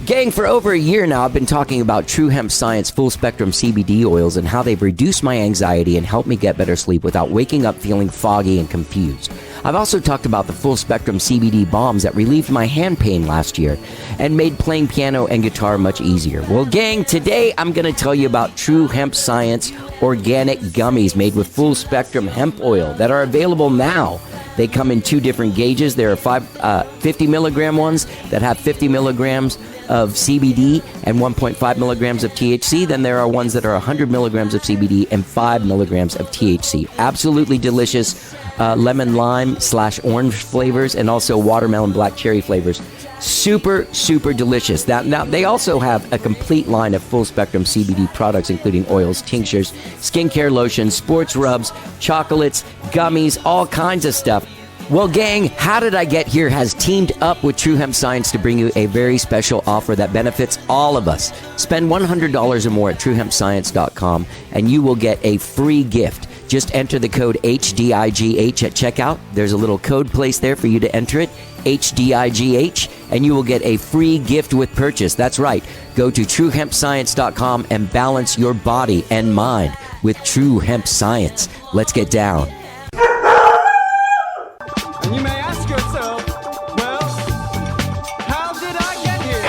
Gang, for over a year now, I've been talking about True Hemp Science full spectrum CBD oils and how they've reduced my anxiety and helped me get better sleep without waking up feeling foggy and confused. I've also talked about the full spectrum CBD bombs that relieved my hand pain last year and made playing piano and guitar much easier. Well, gang, today I'm going to tell you about True Hemp Science organic gummies made with full spectrum hemp oil that are available now. They come in two different gauges. There are 50 milligram ones that have 50 milligrams of CBD and 1.5 milligrams of THC. Then there are ones that are 100 milligrams of CBD and 5 milligrams of THC. Absolutely delicious lemon lime / orange flavors and also watermelon black cherry flavors. Super, super delicious. Now, they also have a complete line of full spectrum CBD products, including oils, tinctures, skincare lotions, sports rubs, chocolates, gummies, all kinds of stuff. Well, gang, How Did I Get Here has teamed up with True Hemp Science to bring you a very special offer that benefits all of us. Spend $100 or more at truehempscience.com and you will get a free gift. Just enter the code HDIGH at checkout. There's a little code placed there for you to enter it, HDIGH, and you will get a free gift with purchase. That's right. Go to truehempscience.com and balance your body and mind with True Hemp Science. Let's get down. And you may ask yourself, well, how did I get here?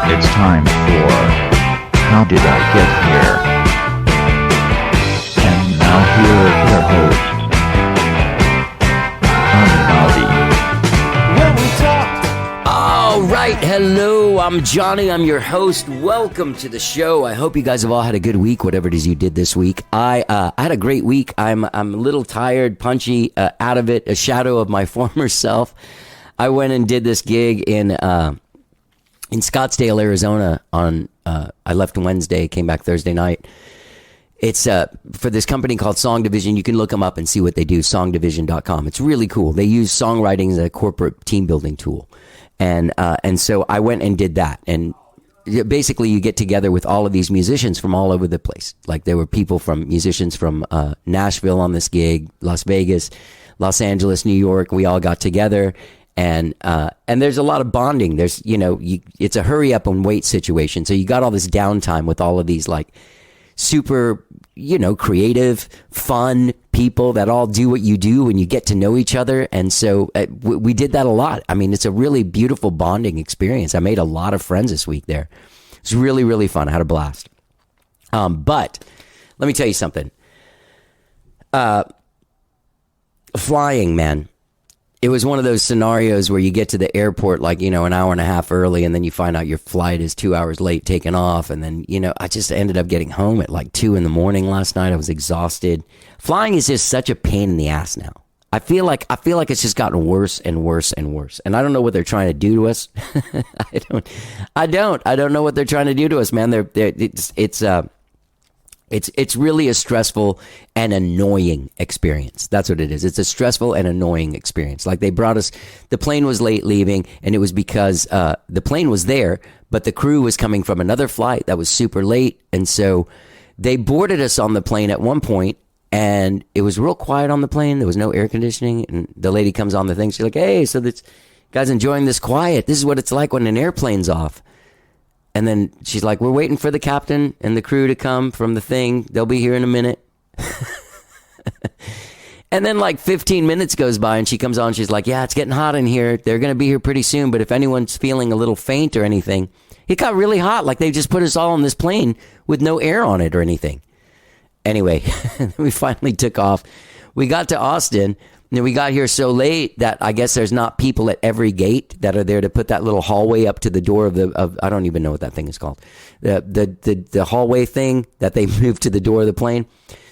It's time for How Did I Get Here? And now here are your hosts. All right, hello, I'm Johnny, I'm your host. Welcome to the show. I hope you guys have all had a good week, whatever it is you did this week. I had a great week. I'm a little tired, punchy, out of it, a shadow of my former self. I went and did this gig in Scottsdale, Arizona I left Wednesday, came back Thursday night. It's for this company called Song Division. You can look them up and see what they do, songdivision.com. It's really cool. They use songwriting as a corporate team building tool. And so I went and did that. And basically you get together with all of these musicians from all over the place. Like there were musicians from Nashville on this gig, Las Vegas, Los Angeles, New York. We all got together. And there's a lot of bonding. There's, it's a hurry up and wait situation. So you got all this downtime with all of these like super, creative, fun people that all do what you do and you get to know each other. And so we did that a lot. I mean, it's a really beautiful bonding experience. I made a lot of friends this week there. It's really, really fun. I had a blast. But let me tell you something. Flying, man. It was one of those scenarios where you get to the airport like, an hour and a half early and then you find out your flight is 2 hours late taking off. And then, I just ended up getting home at like 2 a.m. last night. I was exhausted. Flying is just such a pain in the ass now. I feel like it's just gotten worse and worse and worse. And I don't know what they're trying to do to us. I don't know what they're trying to do to us, man. It's really a stressful and annoying experience. That's what it is. It's a stressful and annoying experience. Like they brought us, the plane was late leaving and it was because the plane was there, but the crew was coming from another flight that was super late. And so they boarded us on the plane at one point and it was real quiet on the plane. There was no air conditioning. And the lady comes on the thing. She's like, hey, so this guy's enjoying this quiet. This is what it's like when an airplane's off. And then she's like, we're waiting for the captain and the crew to come from the thing. They'll be here in a minute. And then like 15 minutes goes by and she comes on. She's like, yeah, it's getting hot in here. They're going to be here pretty soon. But if anyone's feeling a little faint or anything, it got really hot. Like they just put us all on this plane with no air on it or anything. Anyway, we finally took off. We got to Austin. And we got here so late that I guess there's not people at every gate that are there to put that little hallway up to the door of I don't even know what that thing is called. The hallway thing that they moved to the door of the plane.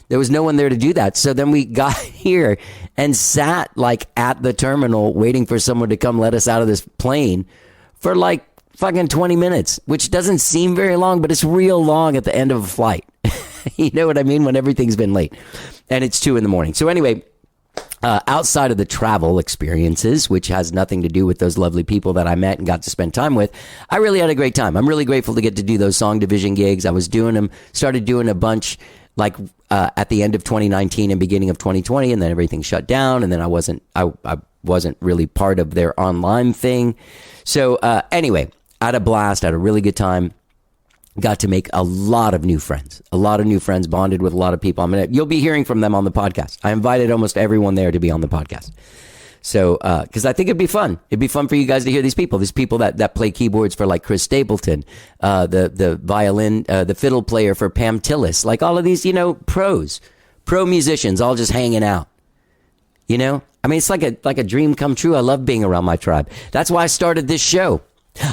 There was no one there to do that. So then we got here and sat like at the terminal waiting for someone to come let us out of this plane for like fucking 20 minutes, which doesn't seem very long, but it's real long at the end of a flight. You know what I mean? When everything's been late and it's 2 a.m. So anyway, outside of the travel experiences, which has nothing to do with those lovely people that I met and got to spend time with, I really had a great time. I'm really grateful to get to do those Song Division gigs. I was doing them, started doing a bunch like at the end of 2019 and beginning of 2020, and then everything shut down, and then I wasn't really part of their online thing. So anyway, I had a blast, I had a really good time. Got to make a lot of new friends, bonded with a lot of people. You'll be hearing from them on the podcast. I invited almost everyone there to be on the podcast. So, cause I think it'd be fun. It'd be fun for you guys to hear these people that play keyboards for like Chris Stapleton, the violin, the fiddle player for Pam Tillis, like all of these, pro musicians all just hanging out, it's like a dream come true. I love being around my tribe. That's why I started this show.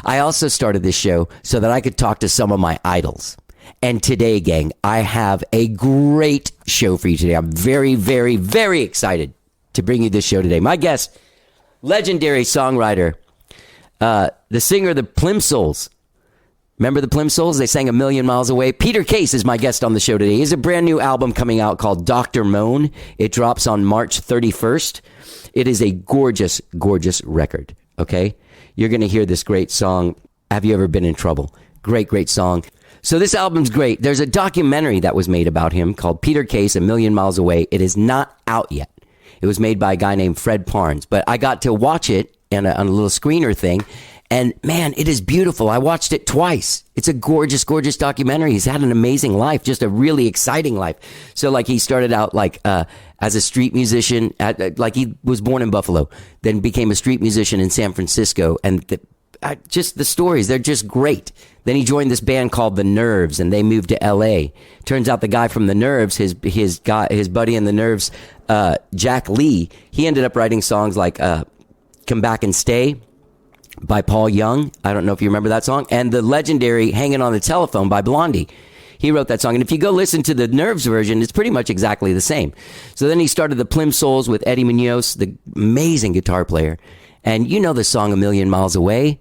I also started this show so that I could talk to some of my idols. And today, gang, I have a great show for you today. I'm very, very, very excited to bring you this show today. My guest, legendary songwriter, the singer, the Plimsouls. Remember the Plimsouls? They sang A Million Miles Away. Peter Case is my guest on the show today. He has a brand new album coming out called Doctor Moan. It drops on March 31st. It is a gorgeous, gorgeous record, okay? You're going to hear this great song, Have You Ever Been in Trouble? Great, great song. So this album's great. There's a documentary that was made about him called Peter Case, A Million Miles Away. It is not out yet. It was made by a guy named Fred Parnes, but I got to watch it on a little screener thing, and man, it is beautiful. I watched it twice. It's a gorgeous, gorgeous documentary. He's had an amazing life, just a really exciting life. So like he started out like as a street musician, like he was born in Buffalo, then became a street musician in San Francisco, and just the stories, they're just great. Then he joined this band called The Nerves, and they moved to L.A. Turns out the guy from The Nerves, his buddy in The Nerves, Jack Lee, he ended up writing songs like Come Back and Stay by Paul Young. I don't know if you remember that song. And the legendary Hanging on the Telephone by Blondie. He wrote that song. And if you go listen to the Nerves version, it's pretty much exactly the same. So then he started the Plimsouls with Eddie Munoz, the amazing guitar player. And you know the song A Million Miles Away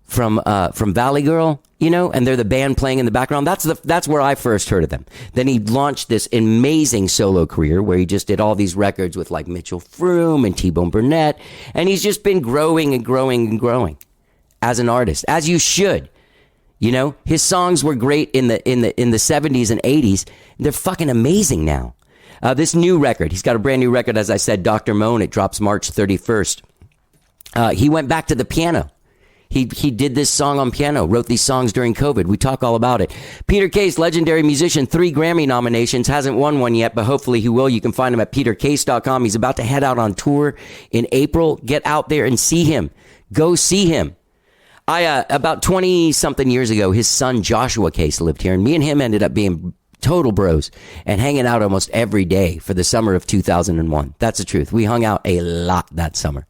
from Valley Girl, and they're the band playing in the background. That's where I first heard of them. Then he launched this amazing solo career where he just did all these records with like Mitchell Froom and T-Bone Burnett, and he's just been growing and growing and growing as an artist, as you should. His songs were great in the 70s and 80s. They're fucking amazing now. This new record, he's got a brand new record, as I said, Doctor Moan. It drops March 31st. He went back to the piano. He did this song on piano, wrote these songs during COVID. We talk all about it. Peter Case, legendary musician, 3 Grammy nominations, hasn't won one yet, but hopefully he will. You can find him at petercase.com. He's about to head out on tour in April. Get out there and see him. Go see him. About 20-something years ago, his son Joshua Case lived here, and me and him ended up being total bros and hanging out almost every day for the summer of 2001. That's the truth. We hung out a lot that summer.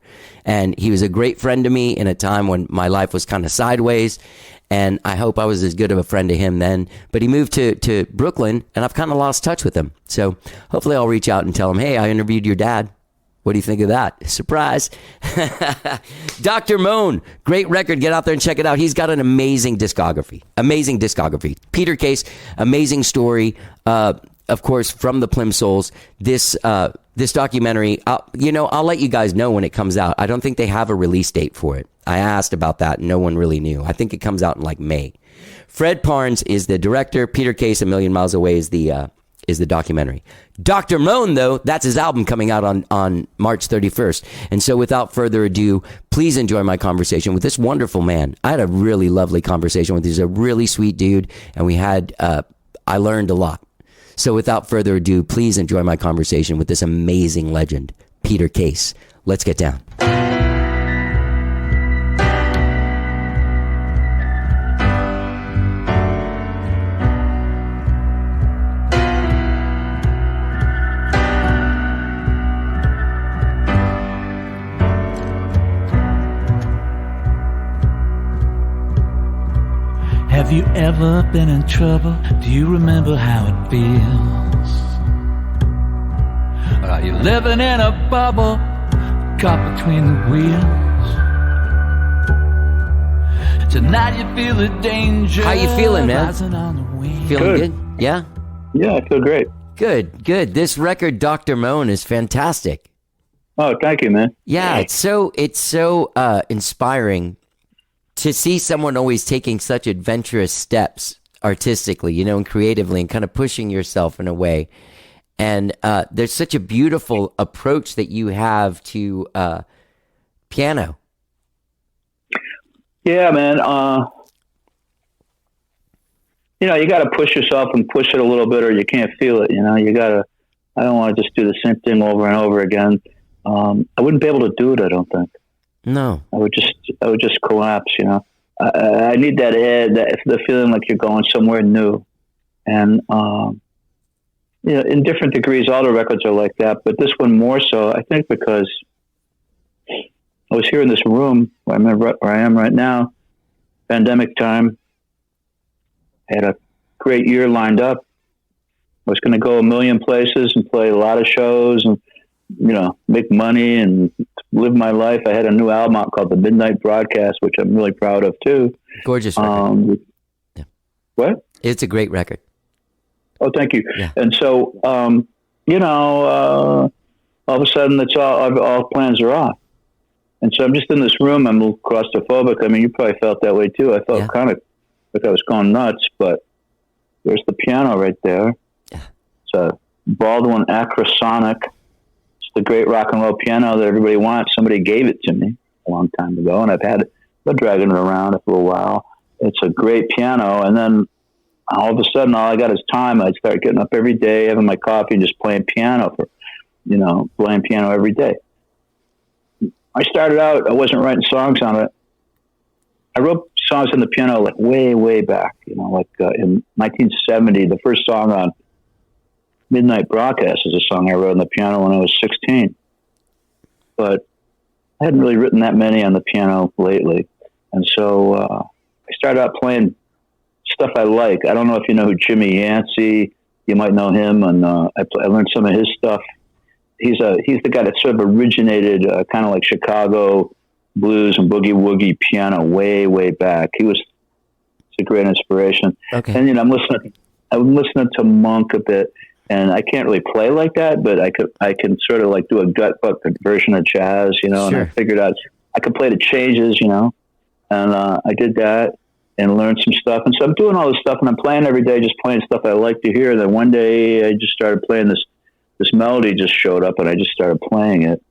And he was a great friend to me in a time when my life was kind of sideways. And I hope I was as good of a friend to him then. But he moved to Brooklyn, and I've kind of lost touch with him. So hopefully I'll reach out and tell him, hey, I interviewed your dad. What do you think of that? Surprise. Doctor Moan, great record. Get out there and check it out. He's got an amazing discography. Amazing discography. Peter Case, amazing story. Of course, from the Plimsouls. This documentary, I'll let you guys know when it comes out. I don't think they have a release date for it. I asked about that. No one really knew. I think it comes out in like May. Fred Parnes is the director. Peter Case, A Million Miles Away is the documentary. Doctor Moan, though, that's his album coming out on March 31st. And so without further ado, please enjoy my conversation with this wonderful man. I had a really lovely conversation with him. He's a really sweet dude, and I learned a lot. So without further ado, please enjoy my conversation with this amazing legend, Peter Case. Let's get down. Have you ever been in trouble? Do you remember how it feels? Or are you living in a bubble, caught between the wheels? Tonight you feel the danger. How you feeling, man? Feeling good? Yeah? Yeah, I feel great. Good. This record, Doctor Moan, is fantastic. Oh, thank you, man. Yeah, it's so inspiring to see someone always taking such adventurous steps artistically, you know, and creatively, and kind of pushing yourself in a way. And there's such a beautiful approach that you have to piano. Yeah, man. You know, you got to push yourself and push it a little bit, or you can't feel it. You know, you got to. I don't want to just do the same thing over and over again. I wouldn't be able to do it. I don't think. No, I would just collapse. You know, I need that ed, the feeling like you're going somewhere new, and you know, in different degrees, all the records are like that, but this one more so. I think because I was here in this room where I am right now, pandemic time. I had a great year lined up. I was going to go a million places and play a lot of shows and, you know, make money and live my life. I had a new album out called The Midnight Broadcast, which I'm really proud of too. Gorgeous record. Yeah. What? It's a great record. Oh, thank you. Yeah. And so, you know, all of a sudden it's all plans are off. And so I'm just in this room. I'm a little claustrophobic. I mean, you probably felt that way too. I felt kind of like I was going nuts, but there's the piano right there. Yeah. It's a Baldwin Acrosonic. It's the great rock and roll piano that everybody wants. Somebody gave it to me a long time ago, and I've been dragging it around for a while. It's a great piano, and then all of a sudden, all I got is time. I'd start getting up every day, having my coffee, and just playing piano playing piano every day. I started out, I wasn't writing songs on it. I wrote songs on the piano like way, way back, you know, like in 1970. The first song on Midnight Broadcast is a song I wrote on the piano when I was 16. But I hadn't really written that many on the piano lately. And so I started out playing stuff I like. I don't know if you know who Jimmy Yancey, you might know him, and I learned some of his stuff. He's the guy that sort of originated kind of like Chicago blues and boogie woogie piano way, way back. It's a great inspiration. Okay. And, you know, I'm listening to Monk a bit, and I can't really play like that, but I can sort of like do a gut butt version of jazz, you know, Sure. And I figured out I could play the changes, you know, and I did that and learned some stuff. And so I'm doing all this stuff, and I'm playing every day, just playing stuff I like to hear. And then one day I just started playing this melody just showed up, and I just started playing it.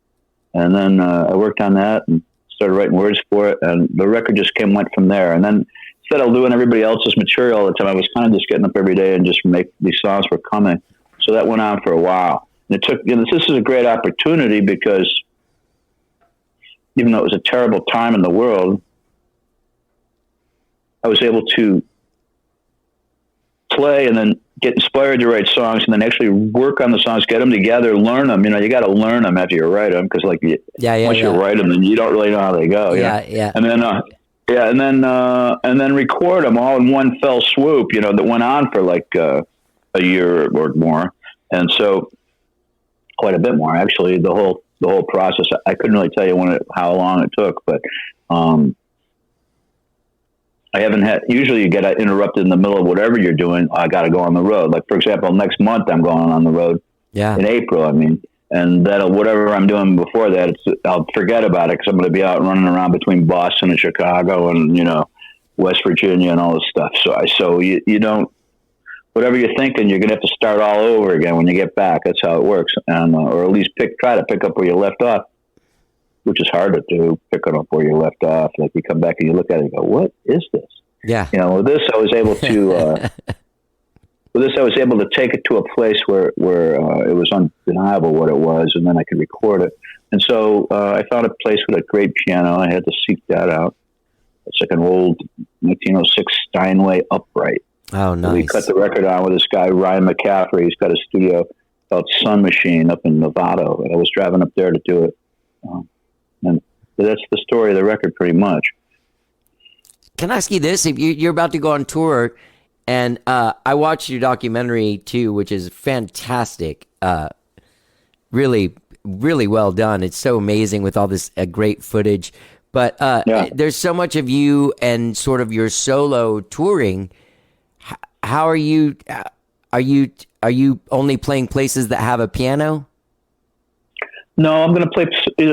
And then I worked on that and started writing words for it, and the record just went from there. And then instead of doing everybody else's material all the time, I was kind of just getting up every day and just make these songs were coming. So that went on for a while. And it took, you know, this is a great opportunity because even though it was a terrible time in the world, I was able to play and then get inspired to write songs and then actually work on the songs, get them together, learn them. You know, you got to learn them after you write them because, like, once you write them, then you don't really know how they go. Yeah. And then record them all in one fell swoop. You know, that went on for like a year or more, and so quite a bit more actually. The whole process. I couldn't really tell you how long it took, but I haven't had, usually you get interrupted in the middle of whatever you're doing. I got to go on the road. Like, for example, next month I'm going on the road in April. I mean, and whatever I'm doing before that, I'll forget about it because I'm going to be out running around between Boston and Chicago and, you know, West Virginia and all this stuff. So you don't, whatever you're thinking, you're going to have to start all over again when you get back. That's how it works. And, or at least try to pick up where you left off, which is hard to do, picking up where you left off. Like, you come back and you look at it and go, what is this? Yeah. You know, with this, I was able to take it to a place where it was undeniable what it was, and then I could record it. And so I found a place with a great piano. I had to seek that out. It's like an old 1906 Steinway upright. Oh, nice. We cut the record on with this guy, Ryan McCaffrey. He's got a studio called Sun Machine up in Novato, and I was driving up there to do it. And that's the story of the record pretty much. Can I ask you this? If you're about to go on tour, and I watched your documentary too, which is fantastic. Really, really well done. It's so amazing with all this great footage. But there's so much of you and sort of your solo touring. How are you? Are you only playing places that have a piano? No, I'm going to play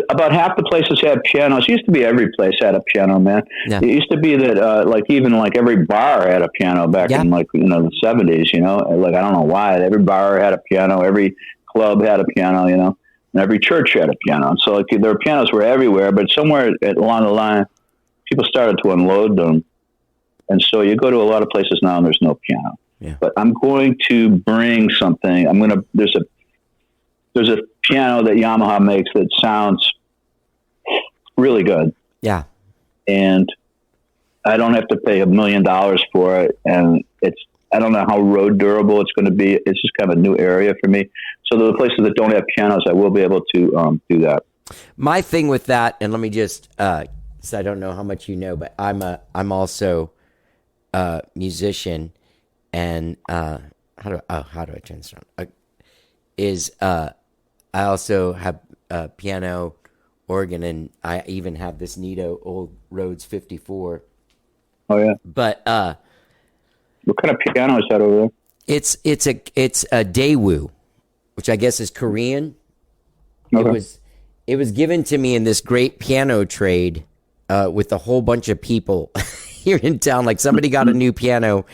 about half the places have pianos. It used to be every place had a piano, man. Yeah. It used to be that, like even like every bar had a piano back in like, the 70s, like, I don't know why every bar had a piano, every club had a piano, and every church had a piano. And so like their pianos were everywhere, but somewhere along the line, people started to unload them. And so you go to a lot of places now and there's no piano, but I'm going to bring something. There's a piano that Yamaha makes that sounds really good. Yeah. And I don't have to pay $1 million for it. And I don't know how road durable it's going to be. It's just kind of a new area for me. So the places that don't have pianos, I will be able to do that. My thing with that, and let me just, so I don't know how much you know, but I'm also a musician, and how do I turn this on? I also have piano, organ, and I even have this Nito old Rhodes 54. Oh yeah. But what kind of piano is that over there? It's a Daewoo, which I guess is Korean. Okay. It was given to me in this great piano trade with a whole bunch of people here in town. Like somebody got a new piano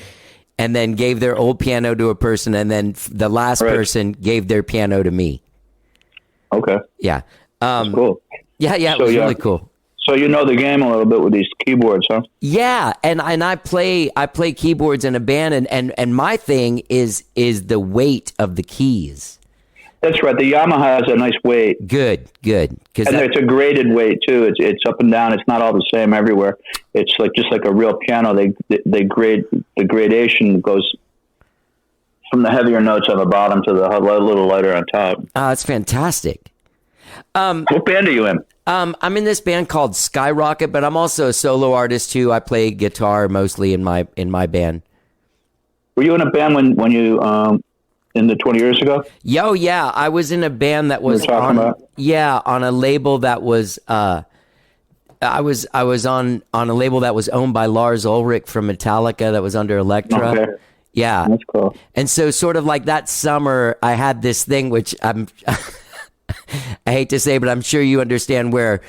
and then gave their old piano to a person, and then the last person gave their piano to me. Okay. Yeah. That's cool. Yeah, it was really cool. So you know the game a little bit with these keyboards, huh? Yeah, and I play keyboards in a band, and my thing is the weight of the keys. That's right. The Yamaha has a nice weight. Good. And it's a graded weight too. It's up and down. It's not all the same everywhere. It's like just like a real piano. They grade, the gradation goes from the heavier notes on the bottom to the little lighter on top. Oh, that's fantastic. What band are you in? I'm in this band called Skyrocket, but I'm also a solo artist too. I play guitar mostly in my band. Were you in a band when you in the 20 years ago? Yeah. I was in a band that was on a label that was I was on a label that was owned by Lars Ulrich from Metallica that was under Elektra. Okay. Yeah. That's cool. And so sort of like that summer I had this thing which I hate to say, but I'm sure you understand, where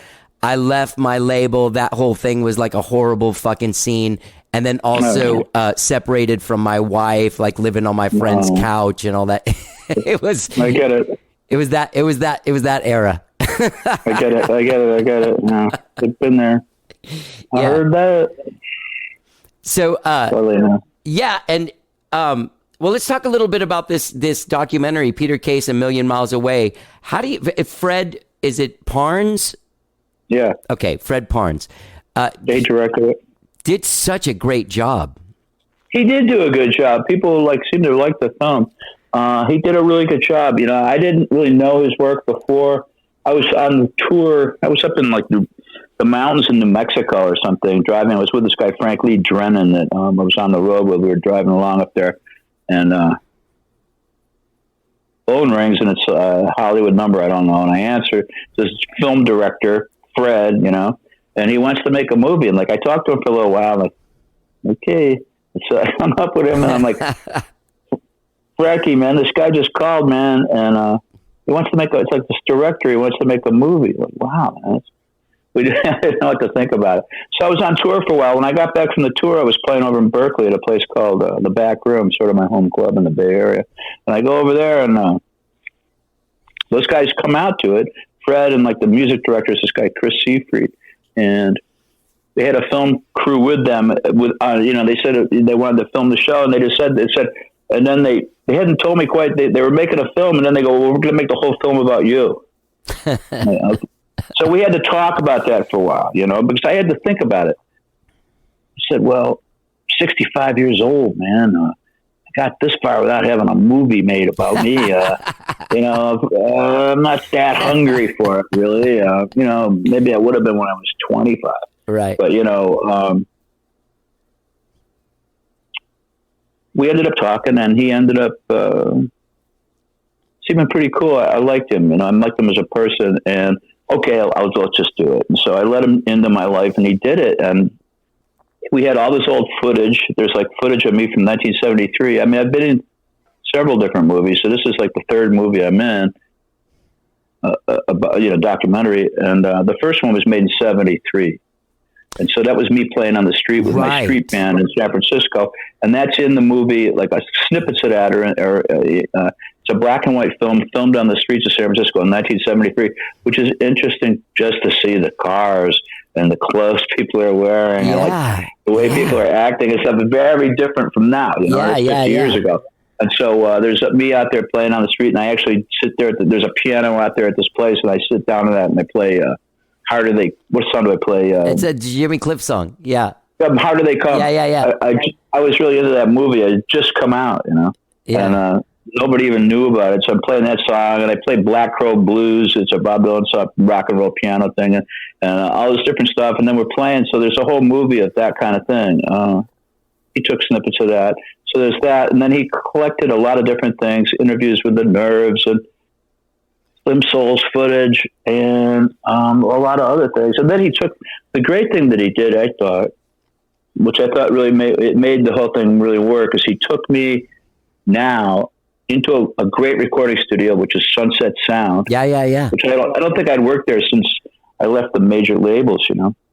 I left my label. That whole thing was like a horrible fucking scene. And then also separated from my wife, like living on my friend's couch and all that. It was. I get it. It was that era. I get it. No, it's been there. I heard that. So, yeah, and well, let's talk a little bit about this documentary, Peter Case, A Million Miles Away. How do you, Fred? Is it Parnes? Yeah. Okay, Fred Parnes. They directed it. Did such a great job. He did do a good job. People seem to like the film. He did a really good job. I didn't really know his work before. I was on the tour. I was up in the mountains in New Mexico or something driving. I was with this guy, Frank Lee Drennan, that I was on the road with. We were driving along up there, and phone rings, and it's a Hollywood number. I don't know. And I answer. This film director, Fred, and he wants to make a movie. And I talked to him for a little while. I'm like, okay. So I hung up with him, and I'm like, Frankie, man, this guy just called, man, and he wants to make it's like this director. He wants to make a movie. Like, wow, man. We didn't know what to think about it. So I was on tour for a while. When I got back from the tour, I was playing over in Berkeley at a place called The Back Room, sort of my home club in the Bay Area. And I go over there, and those guys come out to it. Fred and the music director is this guy, Chris Seafried. And they had a film crew with them. They said they wanted to film the show, and they said, and then they hadn't told me quite. They were making a film, and then they go, well, we're going to make the whole film about you. So we had to talk about that for a while, because I had to think about it. I said, well, 65 years old, man. I got this far without having a movie made about me. I'm not that hungry for it, really. Maybe I would have been when I was 25. Right. But, we ended up talking, and he ended up seeming pretty cool. I liked him, I liked him as a person, and okay, let's just do it. And so I let him into my life, and he did it. And we had all this old footage. There's footage of me from 1973. I mean, I've been in several different movies, so this is the third movie I'm in. documentary, and the first one was made in '73. And so that was me playing on the street with my street band in San Francisco. And that's in the movie, like a snippets of that, it's a black and white film filmed on the streets of San Francisco in 1973, which is interesting just to see the cars and the clothes people are wearing and like the way people are acting and stuff. Very different from now, 50 years ago. And so there's me out there playing on the street, and I actually sit there. There's a piano out there at this place, and I sit down to that, and I play what song do I play? It's a Jimmy Cliff song. Yeah. How Do They Come? Yeah. I was really into that movie. It had just come out, Yeah. And nobody even knew about it. So I'm playing that song, and I play Black Crow Blues. It's a Bob Dylan song, rock and roll piano thing, and all this different stuff. And then we're playing. So there's a whole movie of that kind of thing. He took snippets of that. So there's that. And then he collected a lot of different things, interviews with the Nerves and Plimsouls footage and a lot of other things. And then he took the great thing that he did, I thought, which I thought really made the whole thing really work, is he took me now into a great recording studio, which is Sunset Sound. Yeah. Which I don't think I'd worked there since I left the major labels,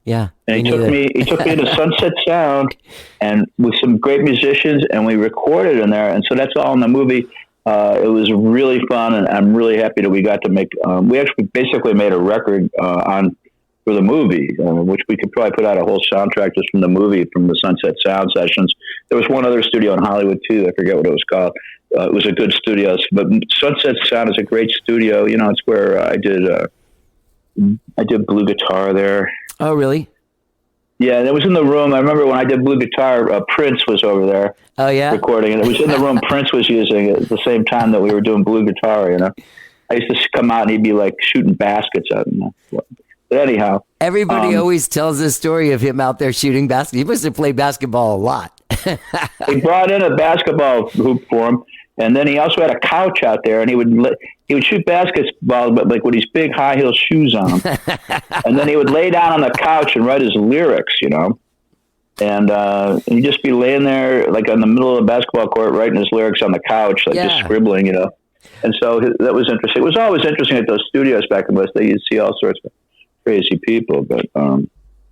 Yeah. And he took me to Sunset Sound and with some great musicians, and we recorded in there. And so that's all in the movie. It was really fun, and I'm really happy that we got to make. We actually basically made a record for the movie, which we could probably put out a whole soundtrack just from the movie, from the Sunset Sound sessions. There was one other studio in Hollywood too. I forget what it was called. It was a good studio, but Sunset Sound is a great studio. It's where I did blue guitar there. Oh, really? Yeah, it was in the room. I remember when I did blue guitar, Prince was over there. Oh, yeah? Recording, and it was in the room Prince was using at the same time that we were doing blue guitar, I used to come out and he'd be like shooting baskets at him. But anyhow. Everybody always tells this story of him out there shooting baskets. He must have played basketball a lot. He brought in a basketball hoop for him, and then he also had a couch out there, and he would shoot basketball, but like with these big high heel shoes on, and then he would lay down on the couch and write his lyrics, and he'd just be laying there like in the middle of the basketball court writing his lyrics on the couch, like just scribbling, And so that was interesting. It was always interesting at those studios back in the West. You'd see all sorts of crazy people, but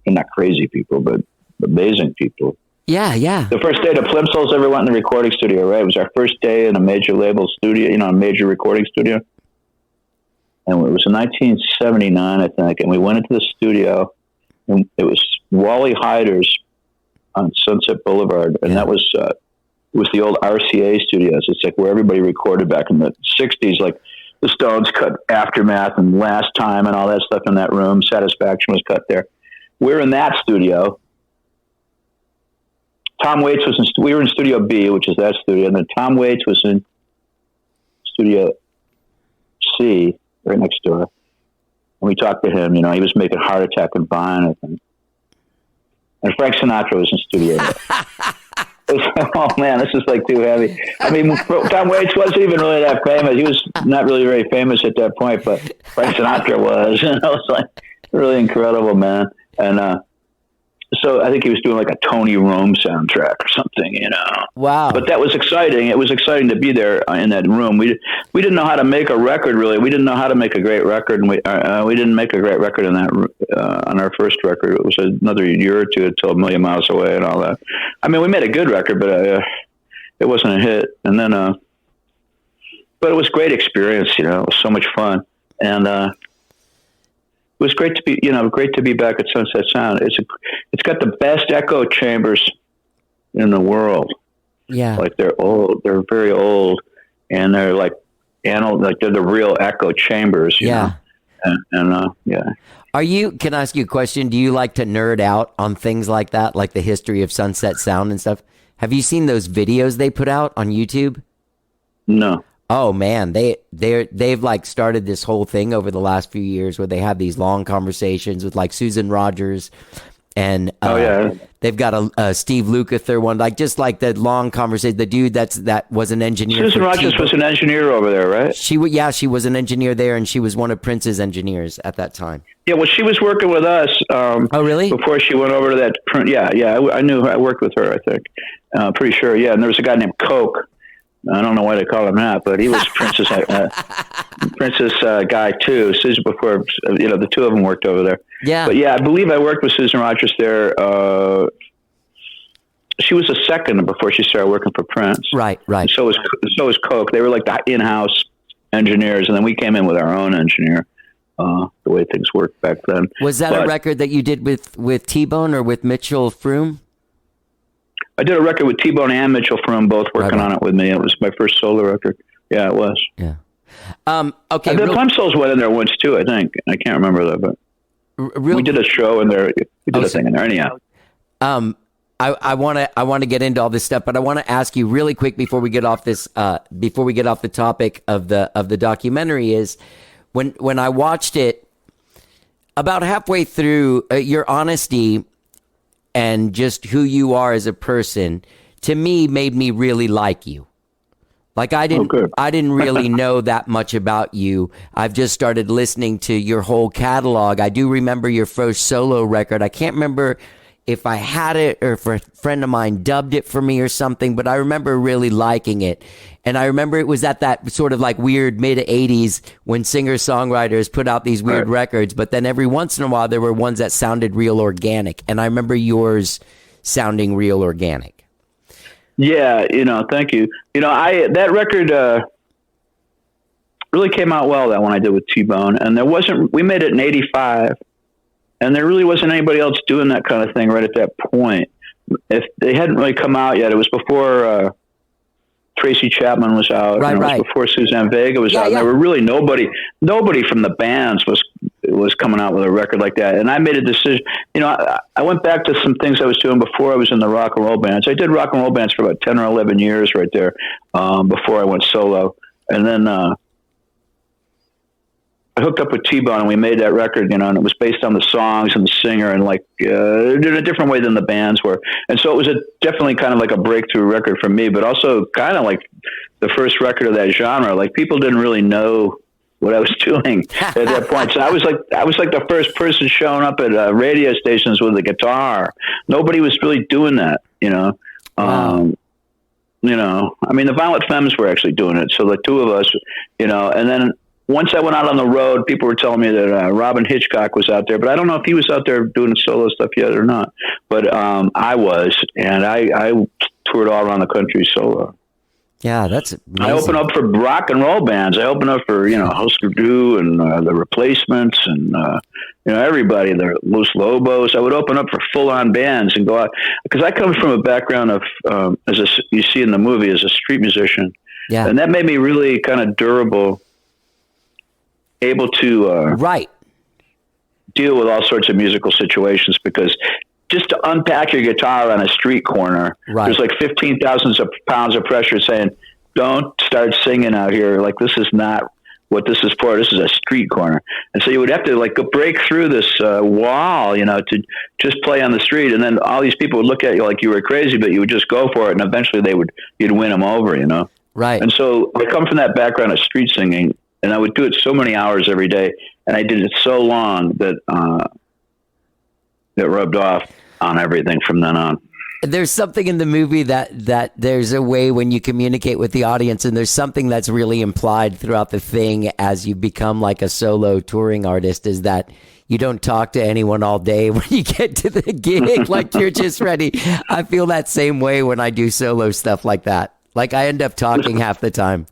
not crazy people, but amazing people. Yeah. The first day the Plimsouls ever went in the recording studio, right? It was our first day in a major label studio, a major recording studio. And it was in 1979, I think. And we went into the studio, and it was Wally Hyder's on Sunset Boulevard. And that was it was the old RCA studios. It's like where everybody recorded back in the 60s, like the Stones cut Aftermath and Last Time and all that stuff in that room. Satisfaction was cut there. We're in that studio. Tom Waits we were in Studio B, which is that studio, and then Tom Waits was in Studio C, right next door. And we talked to him, he was making Heart Attack and Vine, I think. And Frank Sinatra was in Studio A. Oh man, this is like too heavy. I mean, Tom Waits wasn't even really that famous. He was not really very famous at that point, but Frank Sinatra was. It was like really incredible, man. And, so I think he was doing like a Tony Rome soundtrack or something, Wow. But that was exciting. It was exciting to be there in that room. We didn't know how to make a record, really. We didn't know how to make a great record, and we didn't make a great record in that on our first record. It was another year or two until A Million Miles Away and all that. I mean, we made a good record, but it wasn't a hit. And then, but it was a great experience. It was so much fun, and it was great to be back at Sunset Sound. It's got the best echo chambers in the world. Yeah. Like they're old, they're very old, and they're like they're the real echo chambers. You know? And yeah. Can I ask you a question? Do you like to nerd out on things like that, like the history of Sunset Sound and stuff? Have you seen those videos they put out on YouTube? No. Oh man, they've like started this whole thing over the last few years where they have these long conversations with like Susan Rogers, and they've got a Steve Lukather one, like just like the long conversation. The dude that was an engineer. Susan Rogers was an engineer over there, right? She was an engineer there, and she was one of Prince's engineers at that time. Yeah, well, she was working with us. Oh, really? Before she went over to that. Yeah, I knew. I worked with her. I think. Pretty sure. Yeah, and there was a guy named Coke. I don't know why they call him that, but he was Prince's guy too. Susan before, the two of them worked over there. Yeah. But yeah, I believe I worked with Susan Rogers there. She was a second before she started working for Prince. Right. And so was Coke. They were like the in-house engineers, and then we came in with our own engineer. The way things worked back then. Was that a record that you did with T-Bone or with Mitchell Froom? I did a record with T-Bone and Mitchell Froom, both working on it with me. It was my first solo record. Yeah, it was. Yeah. Okay. The Plimsouls went in there once too, I think. I can't remember that, but we did a show in there. We did a thing in there. Anyhow. I want to get into all this stuff, but I want to ask you really quick before we get off this, before we get off the topic of the documentary is when I watched it about halfway through, your honesty and just who you are as a person, to me, made me really like you. Like I didn't really know that much about you. I've just started listening to your whole catalog. I do remember your first solo record. I can't remember if I had it or if a friend of mine dubbed it for me or something, but I remember really liking it. And I remember it was at that sort of like weird mid-'80s when singer-songwriters put out these weird records, but then every once in a while there were ones that sounded real organic. And I remember yours sounding real organic. Yeah, thank you. That record really came out well, that one I did with T-Bone. And we made it in 85. And there really wasn't anybody else doing that kind of thing right at that point. If they hadn't really come out yet, it was before Tracy Chapman was out. Right. It was before Suzanne Vega was out. Yeah. There were really nobody from the bands was coming out with a record like that. And I made a decision. I went back to some things I was doing before I was in the rock and roll bands. I did rock and roll bands for about 10 or 11 years right there before I went solo. And then I hooked up with T-Bone and we made that record, and it was based on the songs and the singer and in a different way than the bands were. And so it was definitely kind of like a breakthrough record for me, but also kind of like the first record of that genre. Like people didn't really know what I was doing at that point. So I was like the first person showing up at radio stations with a guitar. Nobody was really doing that, Wow. I mean, the Violent Femmes were actually doing it. So the two of us, and then once I went out on the road, people were telling me that Robin Hitchcock was out there, but I don't know if he was out there doing solo stuff yet or not. But I was, and I toured all around the country solo. Yeah, that's amazing. I opened up for rock and roll bands. I opened up for Husker Du and the Replacements and everybody, the Los Lobos. I would open up for full on bands and go out because I come from a background of you see in the movie as a street musician. Yeah, and that made me really kind of durable. Able to deal with all sorts of musical situations because just to unpack your guitar on a street corner, there's like 15,000 pounds of pressure saying, don't start singing out here. Like, this is not what this is for. This is a street corner. And so you would have to go break through this wall, to just play on the street. And then all these people would look at you like you were crazy, but you would just go for it. And eventually you'd win them over, Right. And so I come from that background of street singing. And I would do it so many hours every day, and I did it so long that it rubbed off on everything from then on. There's something in the movie that there's a way when you communicate with the audience, and there's something that's really implied throughout the thing as you become like a solo touring artist, is that you don't talk to anyone all day when you get to the gig, like you're just ready. I feel that same way when I do solo stuff like that. Like I end up talking half the time.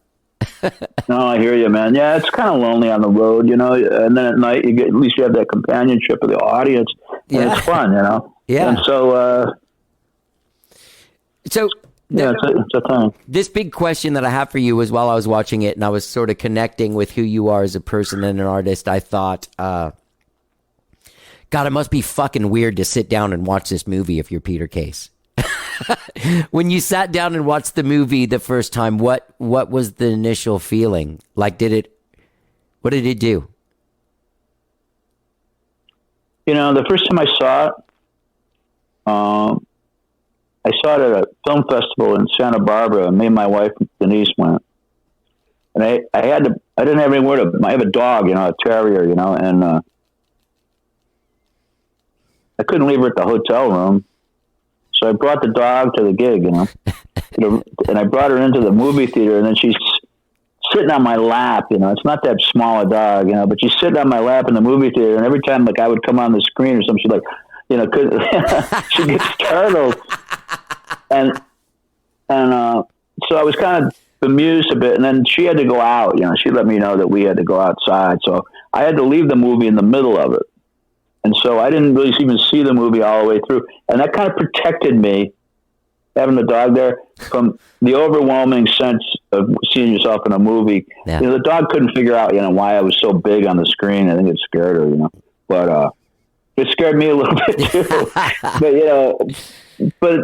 No, I hear you, man. Yeah, it's kind of lonely on the road, and then at night at least you have that companionship of the audience, and it's fun, Yeah. And so, it's a thing. This big question that I have for you was while I was watching it and I was sort of connecting with who you are as a person and an artist, I thought, God, it must be fucking weird to sit down and watch this movie if you're Peter Case. When you sat down and watched the movie the first time, what was the initial feeling? Like, what did it do? The first time I saw it at a film festival in Santa Barbara, and me and my wife Denise went. And I didn't have anywhere to. I have a dog, a terrier, and I couldn't leave her at the hotel room. So I brought the dog to the gig, and I brought her into the movie theater, and then she's sitting on my lap. It's not that small a dog, but she's sitting on my lap in the movie theater, and every time like I would come on the screen or something, she's like, she gets startled, and so I was kind of bemused a bit, and then she had to go out. She let me know that we had to go outside, so I had to leave the movie in the middle of it, and so I didn't really even see the movie all the way through, and that kind of protected me, having the dog there, from the overwhelming sense of seeing yourself in a movie. Yeah. The dog couldn't figure out, why I was so big on the screen. I think it scared her, but it scared me a little bit too. but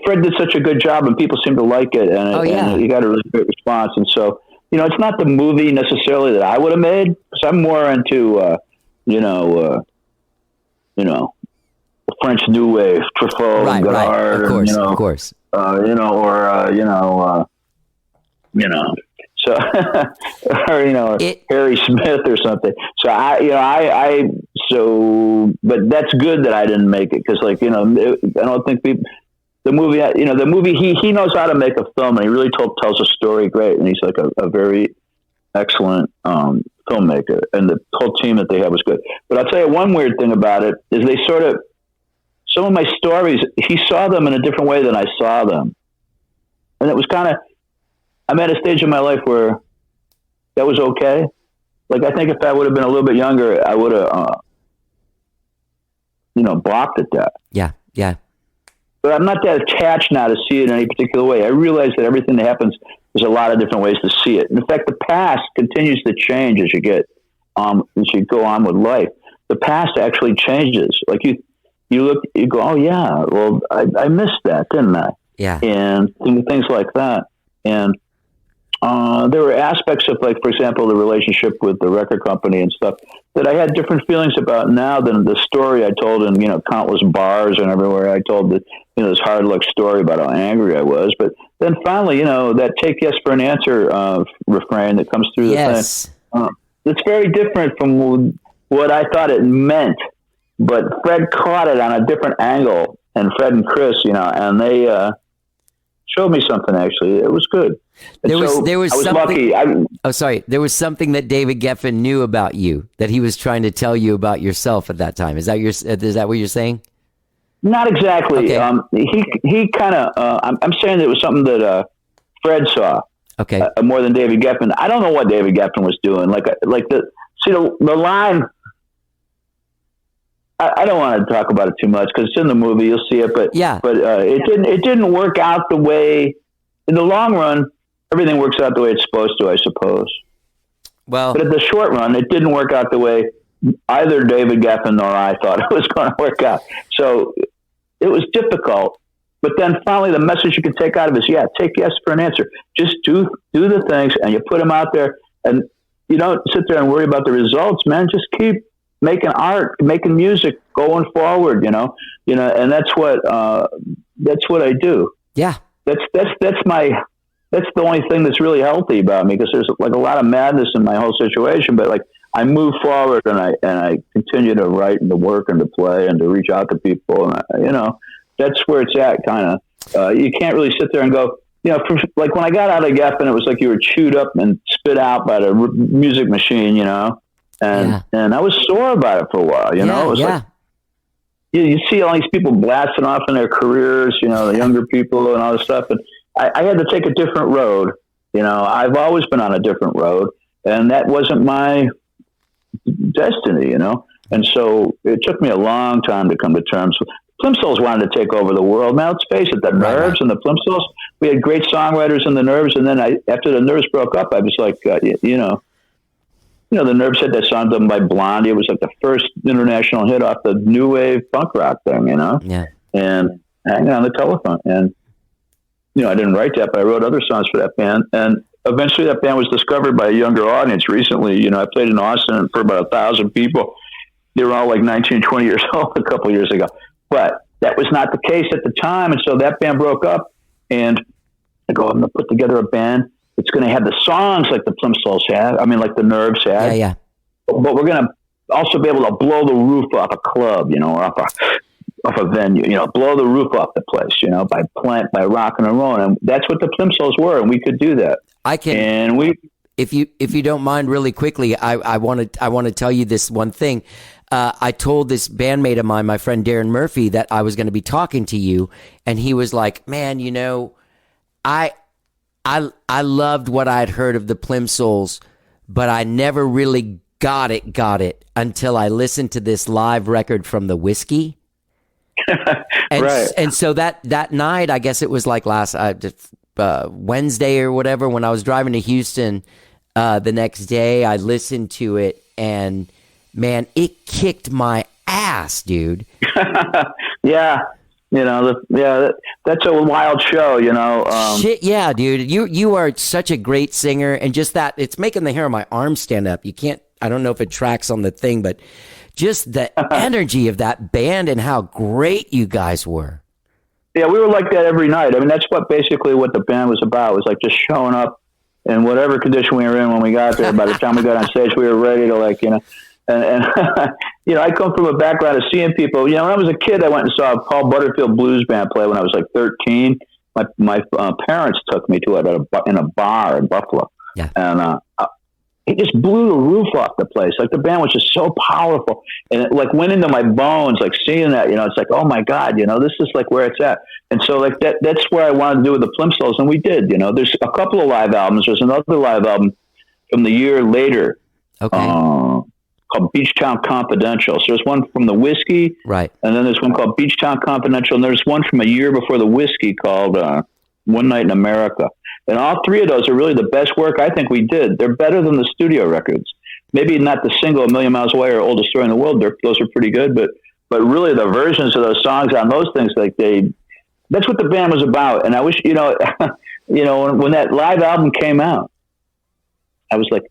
Fred did such a good job, and people seem to like it, and you got a really great response. And so, it's not the movie necessarily that I would have made, because I'm more into, French New Wave, Truffaut, and Godard, of course. So, or Harry Smith or something. So but that's good that I didn't make it, because I don't think people. The movie, he knows how to make a film, and he really tells a story great, and he's like a very excellent filmmaker, and the whole team that they have was good. But I'll tell you one weird thing about it is some of my stories, he saw them in a different way than I saw them. And it was I'm at a stage in my life where that was okay. Like, I think if I would have been a little bit younger, I would have, balked at that. Yeah. But I'm not that attached now to see it in any particular way. I realize that everything that happens, there's a lot of different ways to see it. And in fact, the past continues to change as you go on with life. The past actually changes. Like you look, you go, oh yeah, well, I missed that, didn't I? Yeah. And things like that. And there were aspects of, like, for example, the relationship with the record company and stuff that I had different feelings about now than the story I told in, countless bars and everywhere. I told this hard luck story about how angry I was. But then finally, that take yes for an answer refrain that comes through the thing. It's very different from what I thought it meant. But Fred caught it on a different angle, and Fred and Chris, and they showed me something. Actually, it was good. And There was I was something. lucky. There was something that David Geffen knew about you that he was trying to tell you about yourself at that time. Is that what you're saying? Not exactly. Okay. He kind of. I'm saying it was something that Fred saw. Okay. More than David Geffen. I don't know what David Geffen was doing. The line. I don't want to talk about it too much because it's in the movie. You'll see it, but it didn't work out the way. In the long run, everything works out the way it's supposed to, I suppose. Well, but at the short run, it didn't work out the way either David Geffen nor I thought it was going to work out. So it was difficult. But then finally, the message you can take out of it is, take yes for an answer. Just do the things, and you put them out there, and you don't sit there and worry about the results, man. Just keep making art, making music, going forward, and that's what I do. Yeah. That's the only thing that's really healthy about me, because there's like a lot of madness in my whole situation, but like I move forward and I continue to write and to work and to play and to reach out to people. And that's where it's at, kind of. You can't really sit there and go, like when I got out of Geffen, it was like you were chewed up and spit out by the music machine, and I was sore about it for a while, it was like, you see all these people blasting off in their careers, the younger people and all this stuff. And I had to take a different road. I've always been on a different road, and that wasn't my destiny, And so it took me a long time to come to terms with. Plimsouls wanted to take over the world. Now, let's face it, the Nerves and the Plimsouls, we had great songwriters in the Nerves. And then after the Nerves broke up, I was like, the Nerves had that song done by Blondie. It was like the first international hit off the new wave punk rock thing, Yeah. And Hanging on the Telephone. And, I didn't write that, but I wrote other songs for that band. And eventually that band was discovered by a younger audience recently. I played in Austin for about 1,000 people. They were all like 19, 20 years old a couple years ago. But that was not the case at the time. And so that band broke up. And I go, I'm going to put together a band. It's going to have the songs like the Plimsouls had. I mean, like the Nerves had. Yeah. But we're going to also be able to blow the roof off a club, or off of a venue, blow the roof off the place, by rocking and rolling. And that's what the Plimsouls were, and we could do that. I can, and we, if you don't mind, really quickly, I want to tell you this one thing. I told this bandmate of mine, my friend Darren Murphy, that I was going to be talking to you, and he was like, "Man, I loved what I'd heard of the Plimsouls, but I never really got it until I listened to this live record from the Whiskey." And, right. And so that night, I guess it was like last Wednesday or whatever, when I was driving to Houston the next day, I listened to it, and man, it kicked my ass, dude. Yeah. That's a wild show, Shit, yeah, dude. You are such a great singer, and just that, it's making the hair on my arm stand up. You can't, I don't know if it tracks on the thing, but just the energy of that band and how great you guys were. Yeah, we were like that every night. I mean, that's basically what the band was about. It was like just showing up in whatever condition we were in when we got there. By the time we got on stage, we were ready to and I come from a background of seeing people. When I was a kid, I went and saw a Paul Butterfield blues band play when I was like 13. My parents took me to it in a bar in Buffalo. Yeah. And it just blew the roof off the place. Like, the band was just so powerful, and it like went into my bones. Like, seeing that, it's like, oh my God, this is like where it's at. And so like that's where I wanted to do with the Plimsouls, and we did. There's a couple of live albums. There's another live album from the year later, okay, called Beachtown Confidential. So there's one from the Whiskey, right, and then there's one called Beachtown Confidential, and there's one from a year before the Whiskey called One Night in America. And all three of those are really the best work I think we did. They're better than the studio records. Maybe not the single A Million Miles Away or Oldest Story in the World. Those are pretty good, but really the versions of those songs on those things, that's what the band was about. And I wish, when that live album came out, I was like,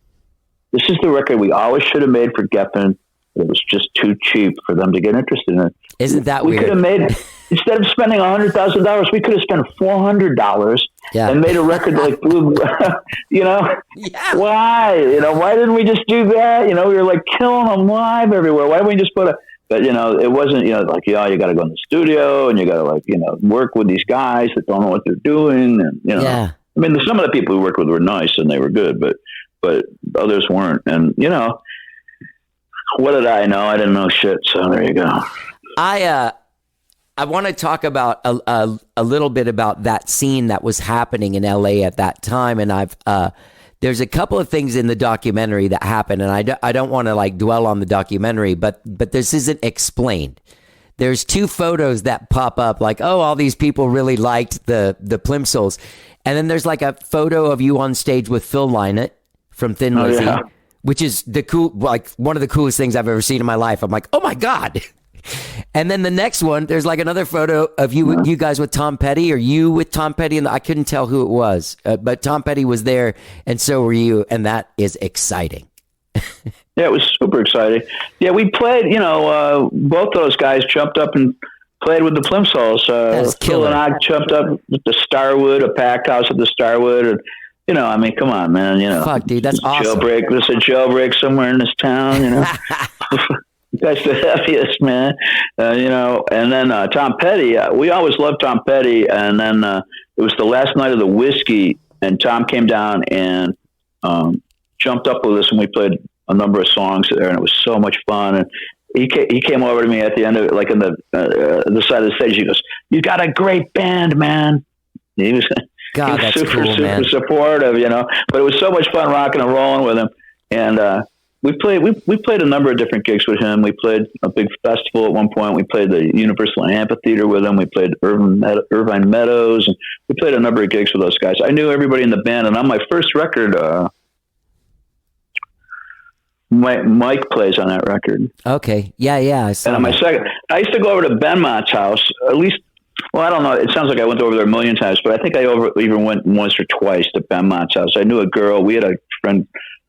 this is the record we always should have made for Geffen. It was just too cheap for them to get interested in it. Isn't that we weird? We could have made, instead of spending $100,000, we could have spent $400 and made a record like Blue. Yeah. Why? Why didn't we just do that? We were like killing them live everywhere. Why didn't we just put a? But it wasn't. You got to go in the studio and you got to work with these guys that don't know what they're doing. And Yeah. I mean, some of the people we worked with were nice and they were good, but others weren't. And what did I know? I didn't know shit. So there you go. I want to talk about a little bit about that scene that was happening in LA at that time, and there's a couple of things in the documentary that happened, and I don't want to dwell on the documentary, but this isn't explained. There's two photos that pop up, all these people really liked the Plimsouls, and then there's a photo of you on stage with Phil Lynott from Thin Lizzy. Yeah. Which is one of the coolest things I've ever seen in my life. I'm like, oh my God. And then the next one, there's another photo of you guys with Tom Petty, or you with Tom Petty, and I couldn't tell who it was, but Tom Petty was there, and so were you, and that is exciting. Yeah, it was super exciting. Yeah, we played. Both those guys jumped up and played with the Plimsouls. Phil and I jumped up at the Starwood, a packed house at the Starwood, and come on, man. Fuck, dude, that's awesome. There's a jailbreak somewhere in this town. That's the heaviest, man. And then Tom Petty. We always loved Tom Petty. And then it was the last night of the Whiskey, and Tom came down and jumped up with us, and we played a number of songs there, and it was so much fun. And he came over to me at the end of it, in the side of the stage. He goes, "You got a great band, man." He was. God, he was that's super, cool, super man. supportive, but it was so much fun rocking and rolling with him. And we played a number of different gigs with him. We played a big festival at one point. We played the Universal Amphitheater with him. We played Irvine Meadows, and we played a number of gigs with those guys. I knew everybody in the band, and on my first record, Mike plays on that record. Okay, yeah, I saw. And on my second, I used to go over to Benmont's house at least. Well, I don't know. It sounds like I went over there a million times, but I think I even went once or twice to Benmont's house. I knew a girl. We had a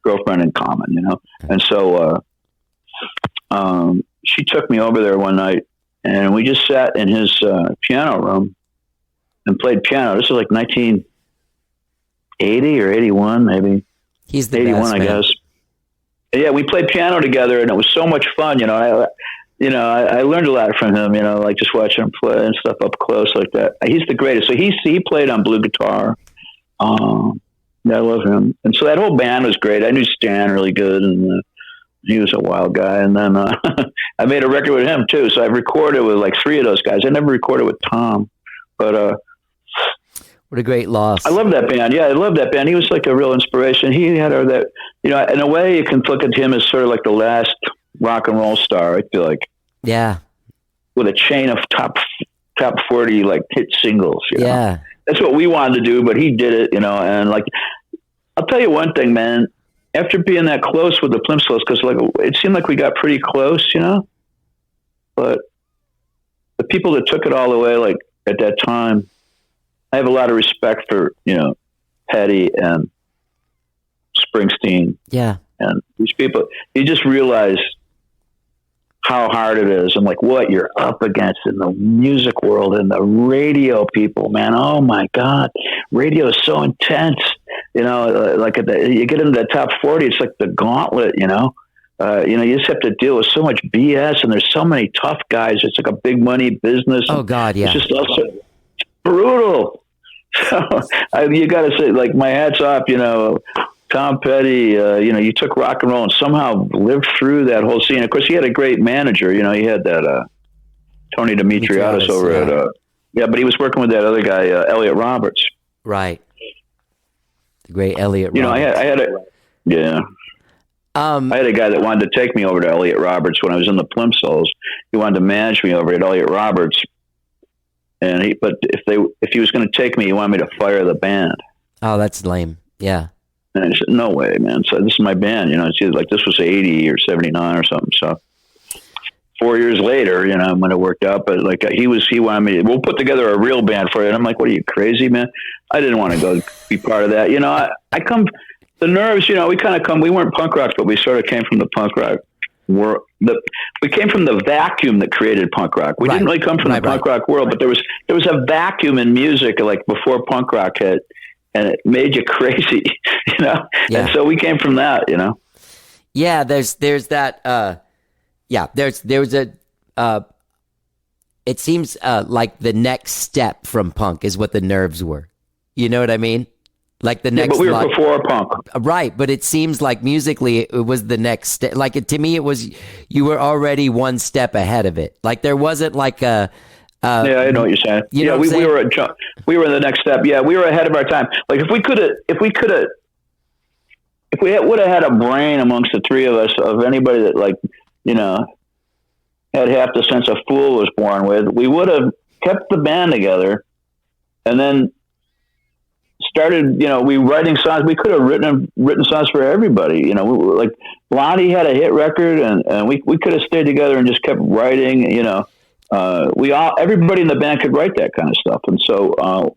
girlfriend in common, and so she took me over there one night, and we just sat in his piano room and played piano. This was like 1980 or 81, maybe. He's the 81, best, I man. guess. Yeah, we played piano together, and it was so much fun. I learned a lot from him, like just watching him play and stuff up close like that. He's the greatest. So he played on blue guitar. Yeah, I love him. And so that whole band was great. I knew Stan really good, and he was a wild guy. And then I made a record with him too. So I've recorded with like 3 of those guys. I never recorded with Tom, but what a great loss. I love that band. Yeah, I love that band. He was like a real inspiration. He had that, in a way you can look at him as sort of like the last rock and roll star, I feel like. Yeah. With a chain of top 40 like hit singles. Yeah. That's what we wanted to do, but he did it, and like, I'll tell you one thing, man, after being that close with the Plimsouls, because like it seemed like we got pretty close, but the people that took it all the way, like at that time, I have a lot of respect for, Petty and Springsteen. Yeah. And these people, you just realize how hard it is and like what you're up against in the music world and the radio people, man. Oh my God. Radio is so intense, like you get into the top 40, it's like the gauntlet, you just have to deal with so much BS and there's so many tough guys. It's like a big money business. Oh God. Yeah. It's just also brutal. So you got to say, like, my hat's off, Tom Petty, you took rock and roll and somehow lived through that whole scene. Of course, he had a great manager. He had that Tony Dimitriadis over at, but he was working with that other guy, Elliot Roberts. Right. The great Elliot Roberts. I had a guy that wanted to take me over to Elliot Roberts when I was in the Plimsouls. He wanted to manage me over at Elliot Roberts. But if he was going to take me, he wanted me to fire the band. Oh, that's lame. Yeah. And I said, no way, man. So this is my band, it's either like this was 80 or 79 or something. So 4 years later, when it worked out, but like he wanted me, we'll put together a real band for you. And I'm like, what are you, crazy, man? I didn't want to go be part of that. The Nerves, we weren't punk rock, but we sort of came from the punk rock. We came from the vacuum that created punk rock. We didn't really come from the punk rock world, but there was a vacuum in music like before punk rock hit, and it made you crazy, Yeah. And so we came from that, Yeah, there's that. There's a. It seems like the next step from punk is what the Nerves were. You know what I mean? Like the next, but we were before punk, right? But it seems like musically, it was the next step. Like to me, it was you were already one step ahead of it. Like there wasn't like a. Yeah, I know what you're saying. We were in the next step. Yeah, we were ahead of our time. Like if we would have had a brain amongst the 3 of us of anybody that like had half the sense a fool was born with, we would have kept the band together, and then started, we writing songs. We could have written songs for everybody. Like Blondie had a hit record, and we could have stayed together and just kept writing. Everybody in the band could write that kind of stuff. And so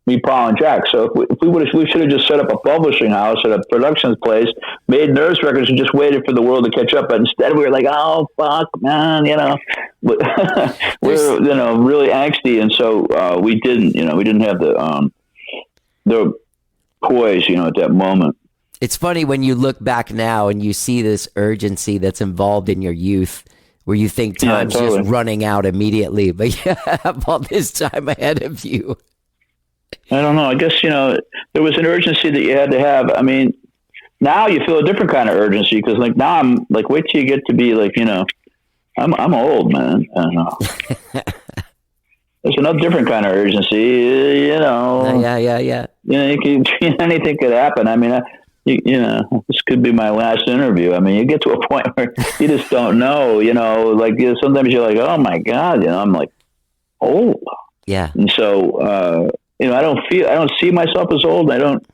me, Paul, and Jack. So we should have just set up a publishing house at a production place, made Nerves records, and just waited for the world to catch up. But instead, we were like, oh fuck, man, we're really angsty, and so we didn't. We didn't have the poise, at that moment. It's funny when you look back now and you see this urgency that's involved in your youth, where you think time's just running out immediately, but you have all this time ahead of you. I don't know. I guess, there was an urgency that you had to have. I mean, now you feel a different kind of urgency because like now I'm like, wait till you get to be like, I'm old, man. I don't know. There's another different kind of urgency, Yeah. Anything could happen. I mean, this could be my last interview. I mean, you get to a point where you just don't know, like sometimes you're like, oh my God, I'm like old. Yeah. And so, I don't see myself as old. I don't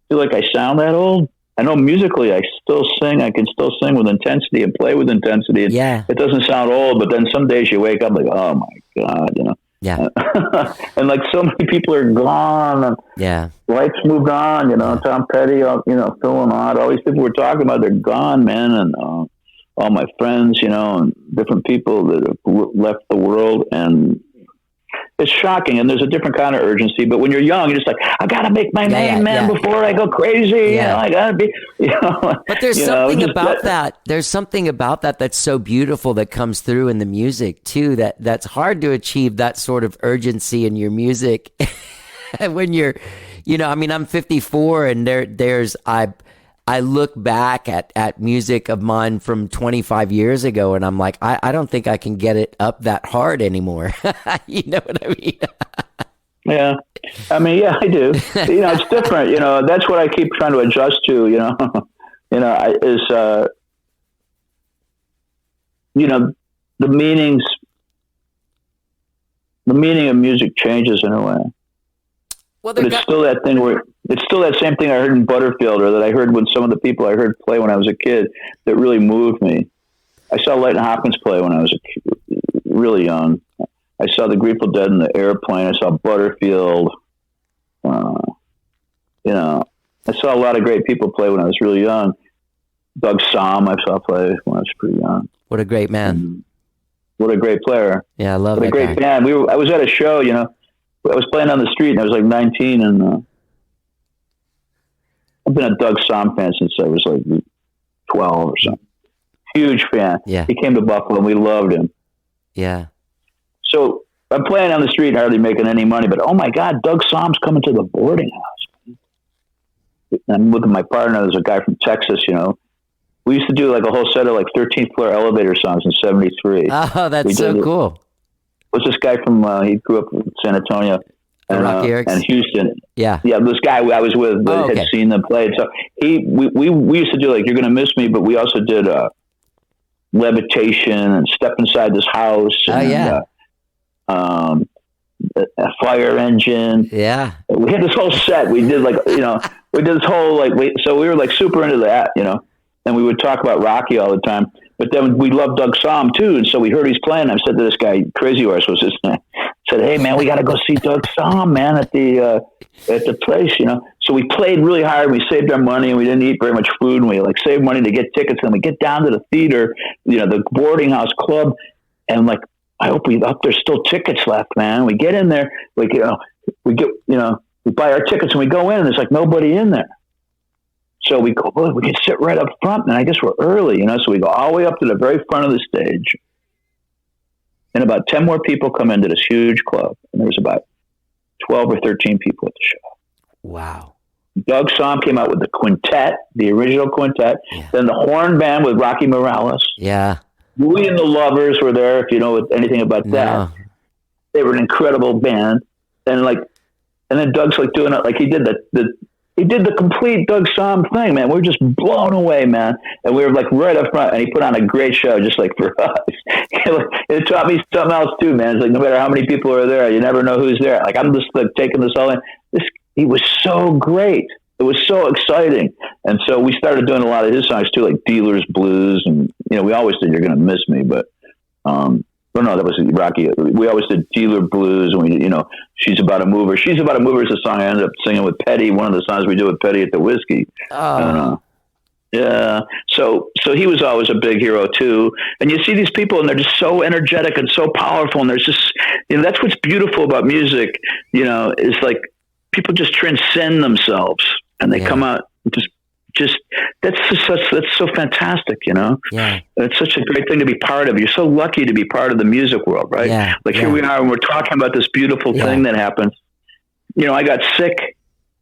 feel like I sound that old. I know musically I can still sing with intensity and play with intensity. Yeah. It doesn't sound old, but then some days you wake up like, oh my God, Yeah. And like so many people are gone. And yeah. Life's moved on, Tom Petty, Phil and all these people we're talking about, they're gone, man. And all my friends, and different people that have left the world. And it's shocking, and there's a different kind of urgency. But when you're young, you're just like, I gotta make my name, man, before I go crazy. Yeah. I gotta be, But there's something about that. There's something about that that's so beautiful that comes through in the music too. That's hard to achieve, that sort of urgency in your music when you're, I mean, I'm 54, and I look back at music of mine from 25 years ago, and I'm like, I don't think I can get it up that hard anymore. You know what I mean? Yeah. I mean, yeah, I do. It's different. That's what I keep trying to adjust to, the meaning of music changes in a way. Well, but it's still that thing where it's still that same thing I heard in Butterfield, or that I heard when some of the people I heard play when I was a kid that really moved me. I saw Leighton Hopkins play when I was really young. I saw the Grateful Dead in the Airplane. I saw Butterfield. I saw a lot of great people play when I was really young. Doug Somm I saw play when I was pretty young. What a great man. What a great player. Yeah, I love what that a great guy. band. I was at a show, I was playing on the street, and I was like 19, and I've been a Doug Somm fan since I was like 12 or something. Huge fan. Yeah. He came to Buffalo, and we loved him. Yeah. So I'm playing on the street, hardly making any money, but oh my God, Doug Somm's coming to the boarding house. And I'm with my partner. There's a guy from Texas, We used to do like a whole set of like 13th floor elevator songs in 73. Oh, that's so cool. Was this guy from, he grew up in San Antonio and Houston. Yeah. Yeah. This guy I was with had seen them play. So we used to do like, You're Gonna Miss Me, but we also did Levitation and Step Inside This House. And, a Fire Engine. Yeah. We had this whole set. We did like, we did this whole so we were like super into that, and we would talk about Rocky all the time. But then we loved Doug Somm too, and so we heard he's playing. I said to this guy, Crazy Horse was his name. I said, "Hey man, we got to go see Doug Somm, man, at the place, So we played really hard. We saved our money, and we didn't eat very much food. And we saved money to get tickets. And we get down to the theater, the boarding house club, and I hope there's still tickets left, man. We get in there, we buy our tickets, and we go in, and there's nobody in there. So we go, we can sit right up front, and I guess we're early, So we go all the way up to the very front of the stage, and about 10 more people come into this huge club, and there's about 12 or 13 people at the show. Wow. Doug Somm came out with the quintet, the original quintet, then the horn band with Rocky Morales. Yeah. Louie and the Lovers were there, if you know anything about that. No. They were an incredible band, and then Doug's doing it, he did he did the complete Doug Somm thing, man. We were just blown away, man. And we were right up front, and he put on a great show just for us. It taught me something else too, man. It's no matter how many people are there, you never know who's there. I'm just taking this all in. He was so great. It was so exciting. And so we started doing a lot of his songs too, like Dealer's Blues. And, we always did You're Gonna Miss Me, but, no, that was Rocky. We always did Dealer Blues, and we did, She's About a Mover. She's About a Mover is a song I ended up singing with Petty, one of the songs we do with Petty at the Whiskey. Oh. Yeah. So he was always a big hero too. And you see these people, and they're just so energetic and so powerful. And there's just, that's what's beautiful about music, is people just transcend themselves, and they come out that's so fantastic, Yeah. It's such a great thing to be part of. You're so lucky to be part of the music world, right? Yeah. Here we are, and we're talking about this beautiful thing that happens. I got sick.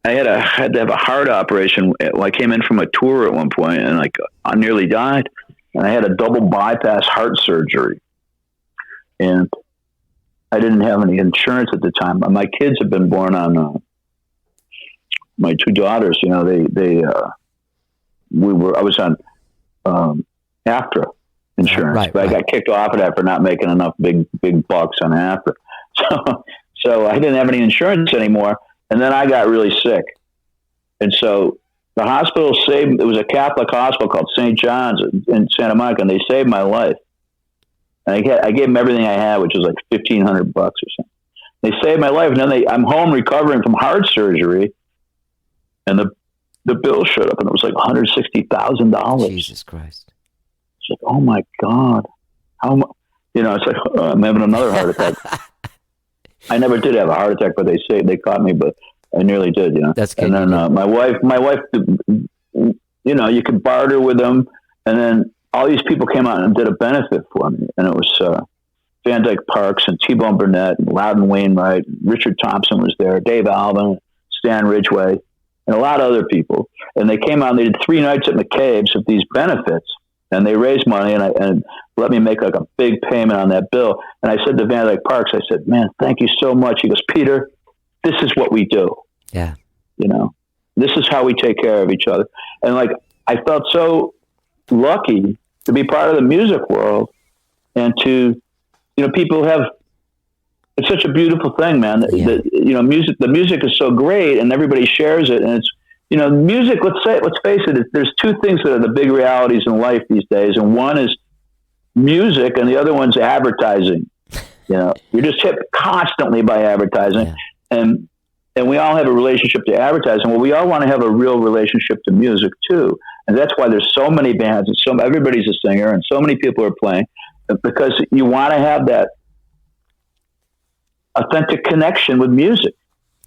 I had to have a heart operation. I came in from a tour at one point, and I nearly died. And I had a double bypass heart surgery, and I didn't have any insurance at the time. My kids had been born on my two daughters. I was on AFTRA insurance, right, but I got kicked off of that for not making enough big bucks on AFTRA. So I didn't have any insurance anymore. And then I got really sick. And so the hospital it was a Catholic hospital called St. John's in Santa Monica, and they saved my life. And I gave them everything I had, which was $1,500 or something. They saved my life. And then I'm home recovering from heart surgery, and the bill showed up, and it was $160,000. Jesus Christ. It's oh my God. How much? It's I'm having another heart attack. I never did have a heart attack, but they caught me, but I nearly did, That's good. And then my wife, you could barter with them, and then all these people came out and did a benefit for me, and it was Van Dyke Parks and T-Bone Burnett and Loudon Wainwright, and Richard Thompson was there, Dave Alvin, Stan Ridgway, and a lot of other people. And they came out and they did 3 nights at McCabe's of these benefits, and they raised money and let me make like a big payment on that bill. And I said to Van Dyke Parks, I said, man, thank you so much. He goes, Peter, this is what we do. Yeah. This is how we take care of each other. And like, I felt so lucky to be part of the music world and to, people have, it's such a beautiful thing, man. Yeah. The music is so great and everybody shares it. And it's, music, let's face it, there's 2 things that are the big realities in life these days. And one is music and the other one's advertising. You're just hit constantly by advertising. Yeah. And we all have a relationship to advertising. Well, we all want to have a real relationship to music too. And that's why there's so many bands and everybody's a singer and so many people are playing, because you want to have that authentic connection with music.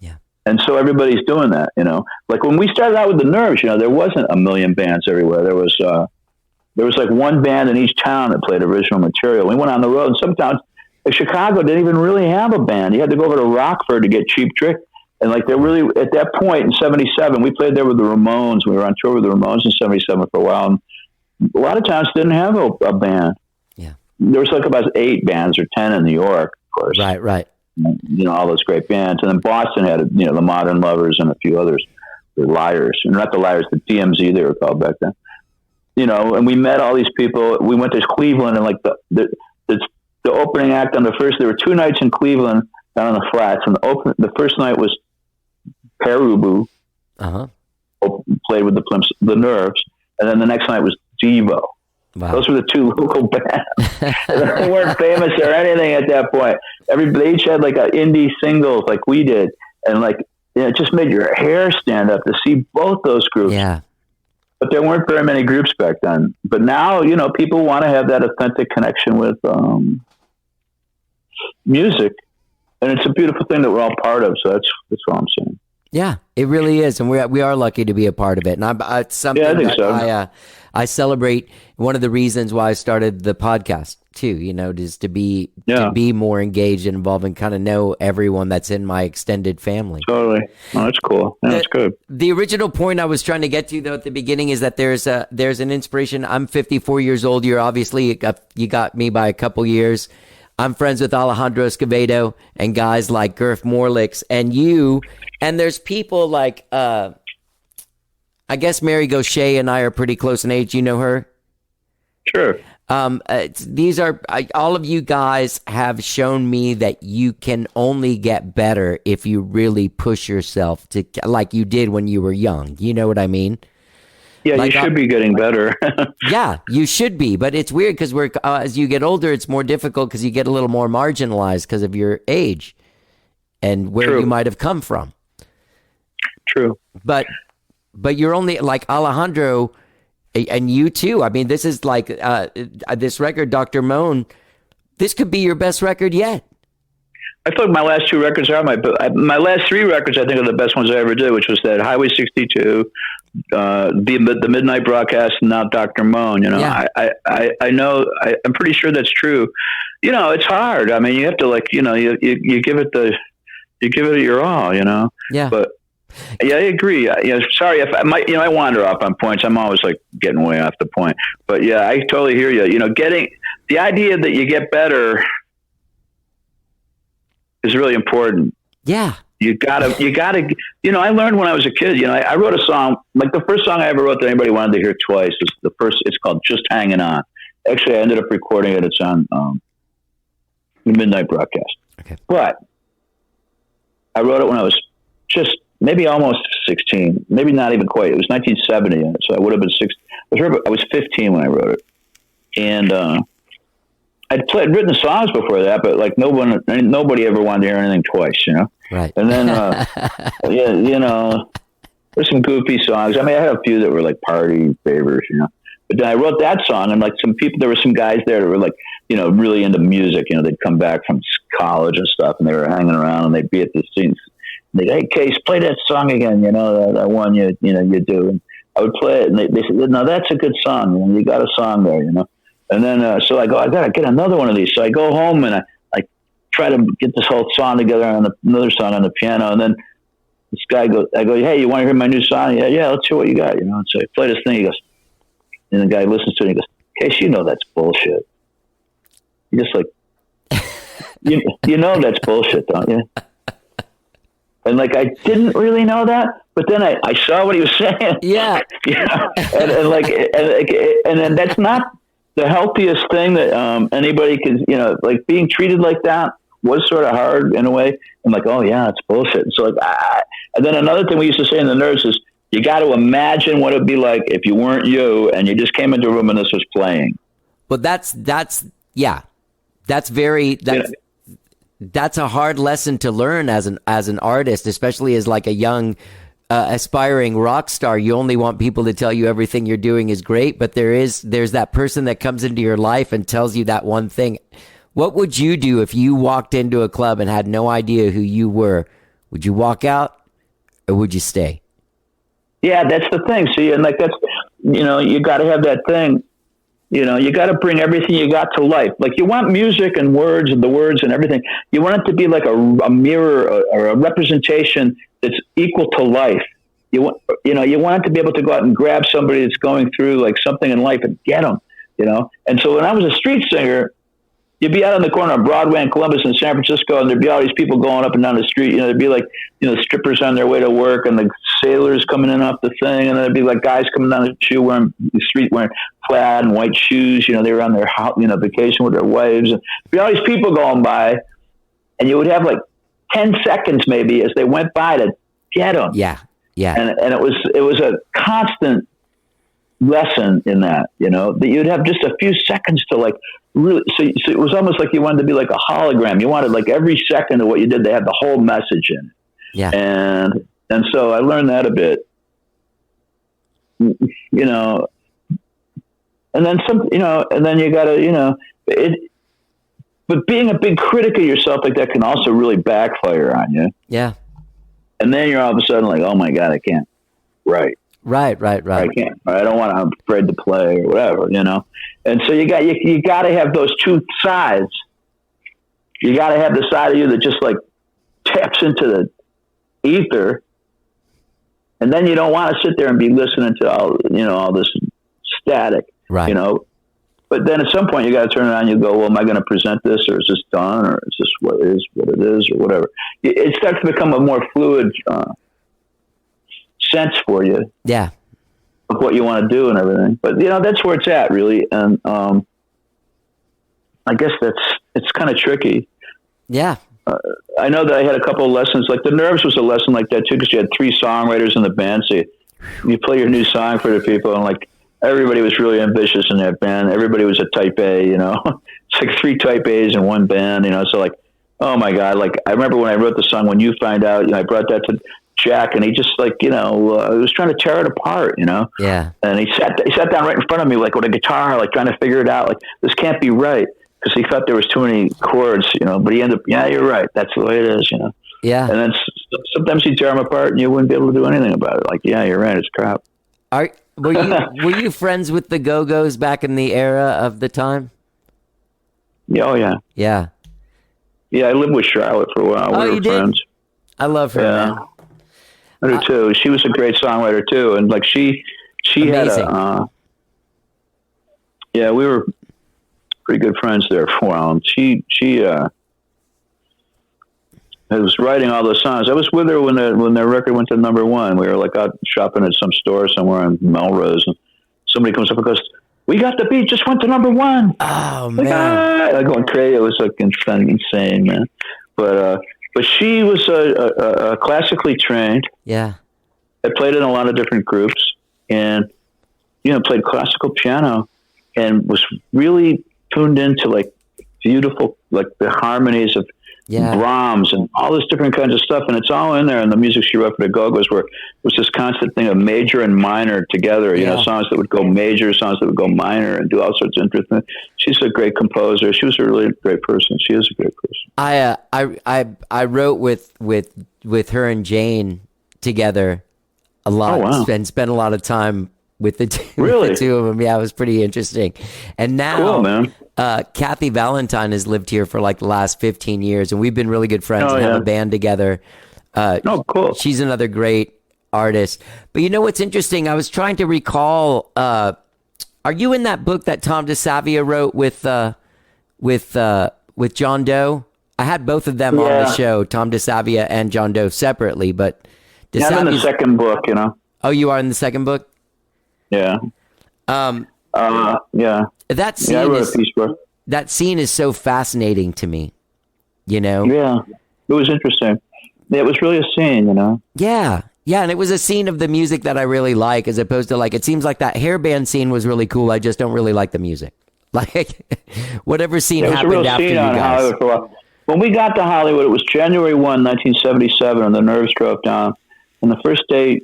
Yeah. And so everybody's doing that, like when we started out with the Nerves, there wasn't a million bands everywhere. There was like one band in each town that played original material. We went on the road, and sometimes Chicago didn't even really have a band. You had to go over to Rockford to get Cheap Trick. And like they're really, at that point in 77, we played there with the Ramones. We were on tour with the Ramones in 77 for a while. And a lot of towns didn't have a band. Yeah. There was like about 8 bands or 10 in New York, of course. Right. All those great bands. And then Boston had, the Modern Lovers and a few others, the Liars. And not the Liars, the DMZ they were called back then. And we met all these people. We went to Cleveland, and like the opening act on the first, there were 2 nights in Cleveland down on the flats. And the first night was Perubu, played with the Nerves, and then the next night was Devo. Wow. Those were the 2 local bands. They weren't famous or anything at that point. They each had like an indie singles like we did, and like it just made your hair stand up to see both those groups. Yeah. But there weren't very many groups back then. But now, people want to have that authentic connection with music, and it's a beautiful thing that we're all part of. So that's all I'm saying. Yeah, it really is, and we are lucky to be a part of it. And it's something I think that so. I celebrate. One of the reasons why I started the podcast too, is to be more engaged and involved and kind of know everyone that's in my extended family. Totally. Oh, that's cool. Yeah, that's good. The original point I was trying to get to though at the beginning is that there's an inspiration. I'm 54 years old. You're obviously you got me by a couple years. I'm friends with Alejandro Escovedo and guys like Gurf Morlix and you. And there's people like, I guess Mary Gaucher and I are pretty close in age. You know her? Sure. These are all of you guys have shown me that you can only get better if you really push yourself to, like you did when you were young. You know what I mean? Yeah, like, you should be getting better. Yeah, you should be. But it's weird because as you get older, it's more difficult because you get a little more marginalized because of your age and where you might have come from. True. But you're only like Alejandro and you too. I mean, this is like this record, Doctor Moan. This could be your best record yet. I thought my last 2 records are my last 3 records. I think are the best ones I ever did, which was that Highway 62, the Midnight Broadcast, and now Doctor Moan. Yeah. I know. I'm pretty sure that's true. It's hard. I mean, you have to you give it your all. Yeah. But yeah, I agree. Sorry if I wander off on points. I'm always like getting way off the point. But yeah, I totally hear you. Getting the idea that you get better is really important. Yeah. You gotta, I learned when I was a kid, I wrote a song, like the first song I ever wrote that anybody wanted to hear twice is it's called Just Hanging On. Actually, I ended up recording it. It's on the Midnight Broadcast. Okay. But I wrote it when I was just maybe almost 16, maybe not even quite. It was 1970. So I would have been 16. I was 15 when I wrote it. And, I'd written songs before that, but like nobody ever wanted to hear anything twice, Right. And then, there's some goofy songs. I mean, I had a few that were like party favors, But then I wrote that song, and like there were some guys there that were like, really into music. They'd come back from college and stuff, and they were hanging around, and they'd be at the scenes. They'd, hey, Case, play that song again. That one you do. And I would play it, and they said, no, that's a good song. You got a song there, And then so I go, I got to get another one of these. So I go home and I try to get this whole song together on another song on the piano, and then this guy goes, I go, hey, you want to hear my new song? Yeah, let's hear what you got. And so I play this thing. He goes, and the guy listens to it. And he goes, Case, that's bullshit. You're just like, that's bullshit, don't you? And like, I didn't really know that, but then I saw what he was saying. Yeah. And then that's not the healthiest thing that anybody can, like being treated like that was sort of hard in a way. I'm like, oh yeah, it's bullshit. So like, and then another thing we used to say in the Nerves is, you got to imagine what it'd be like if you weren't you and you just came into a room and this was playing. Well, that's a hard lesson to learn as an artist, especially as like a young aspiring rock star. You only want people to tell you everything you're doing is great, but there's that person that comes into your life and tells you that one thing. What would you do if you walked into a club and had no idea who you were? Would you walk out or would you stay? Yeah, that's the thing. See, and like that's, you got to have that thing. You got to bring everything you got to life. Like you want music and the words and everything. You want it to be like a mirror or a representation that's equal to life. You want it to be able to go out and grab somebody that's going through like something in life and get them, And so when I was a street singer, you'd be out on the corner of Broadway and Columbus and San Francisco, and there'd be all these people going up and down the street. There'd be like, strippers on their way to work, and the sailors coming in off the thing, and there'd be like guys coming down the street wearing plaid and white shoes. They were on their vacation with their wives, and there'd be all these people going by, and you would have like 10 seconds maybe as they went by to get them. Yeah, yeah. And it was a constant lesson in that, that you'd have just a few seconds to like really, so it was almost like you wanted to be like a hologram. You wanted like every second of what you did, they had the whole message in it. Yeah. And so I learned that a bit, and then and then you gotta, but being a big critic of yourself like that can also really backfire on you. Yeah. And then you're all of a sudden like, oh my God, I can't write. Right. I can't. I don't want to. I'm afraid to play or whatever, And so you got to have those two sides. You got to have the side of you that just like taps into the ether, and then you don't want to sit there and be listening to all this static, right? But then at some point you got to turn it on. You go, well, am I going to present this, or is this done, or is this what it is, or whatever? It starts to become a more fluid sense for you, yeah, of what you want to do and everything. But that's where it's at, really. And I guess it's kind of tricky. Yeah, I know that I had a couple of lessons. Like the Nerves was a lesson like that too, because you had 3 songwriters in the band. So you play your new song for the people, and like everybody was really ambitious in that band. Everybody was a type A, It's like 3 type A's in one band, So like, oh my God! Like I remember when I wrote the song "When You Find Out," I brought that to Jack, and he just like, he was trying to tear it apart, Yeah. And he sat down right in front of me, like with a guitar, like trying to figure it out. Like this can't be right, because he thought there was too many chords, but he ended up, yeah, you're right. That's the way it is, Yeah. And then sometimes he'd tear them apart and you wouldn't be able to do anything about it. Like, yeah, you're right. It's crap. Were you friends with the Go-Go's back in the era of the time? Yeah, oh yeah. Yeah. Yeah. I lived with Charlotte for a while. Oh, we you were did? friends. I love her, man. I do too. She was a great songwriter too, and like she Amazing. had we were pretty good friends there for a while. And she was writing all those songs. I was with her when their record went to #1. We were like out shopping at some store somewhere in Melrose, and somebody comes up and goes, "We got the beat, just went to #1." Oh like, man, like going crazy. It was like insane, man. But she was a classically trained. Yeah. I played in a lot of different groups, and played classical piano, and was really tuned into like beautiful, like the harmonies of Brahms and all this different kinds of stuff. And it's all in there. And the music she wrote for the Go-Go's was this constant thing of major and minor together, you know, songs that would go major, songs that would go minor, and do all sorts of interesting. She's a great composer. She was a really great person. She is a great person. I wrote with her and Jane together a lot. Oh, wow. And spent a lot of time with the two of them. Yeah, it was pretty interesting. And now, cool, man. Kathy Valentine has lived here for like the last 15 years, and we've been really good friends and have a band together. Cool. She's another great artist. But you know what's interesting? I was trying to recall. Are you in that book that Tom DeSavia wrote with John Doe? I had both of them on the show, Tom DeSavia and John Doe separately, but I'm in the second book, you know. Oh, you are in the second book? Yeah. That scene I wrote a piece for it. That scene is so fascinating to me, you know? Yeah. It was interesting. It was really a scene, you know? Yeah. Yeah, and it was a scene of the music that I really like, as opposed to, like, it seems like that hairband scene was really cool. I just don't really like the music. Like, whatever scene happened after you guys. Hollywood for a while. When we got to Hollywood, it was January 1, 1977, and the Nerves drove down. And the first day,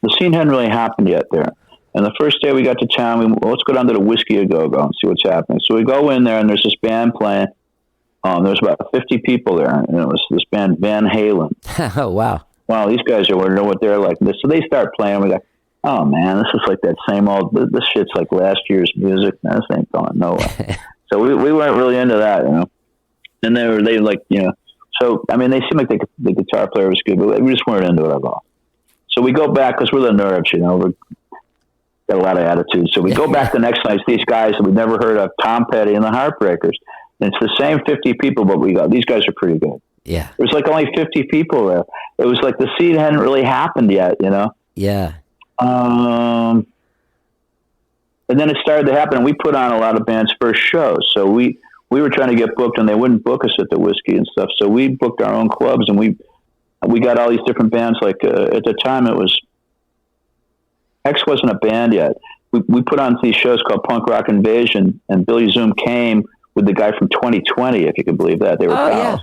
the scene hadn't really happened yet there. And the first day we got to town, let's go down to the Whiskey A Go-Go and see what's happening. So we go in there, and there's this band playing. There was about 50 people there, and it was this band, Van Halen. Oh, wow. Wow, these guys are know what they're like. So they start playing, and we go, oh, man, this is like that same old, this shit's like last year's music. Man, this ain't going nowhere. So we weren't really into that, you know. And they like, you know, so, I mean, they seemed like the guitar player was good, but we just weren't into it at all. So we go back, because we're the Nerves, you know, we're got a lot of attitude. So we go back the next night, these guys that we'd never heard of, Tom Petty and the Heartbreakers. And it's the same 50 people, but these guys are pretty good. Yeah. There's like only 50 people there. It was like the scene hadn't really happened yet, you know? Yeah. And then it started to happen, and we put on a lot of bands' first shows. So we were trying to get booked, and they wouldn't book us at the Whiskey and stuff. So we booked our own clubs, and we got all these different bands. Like at the time, it was X wasn't a band yet. We put on these shows called Punk Rock Invasion, and Billy Zoom came with the guy from 2020, if you can believe that. They were pals.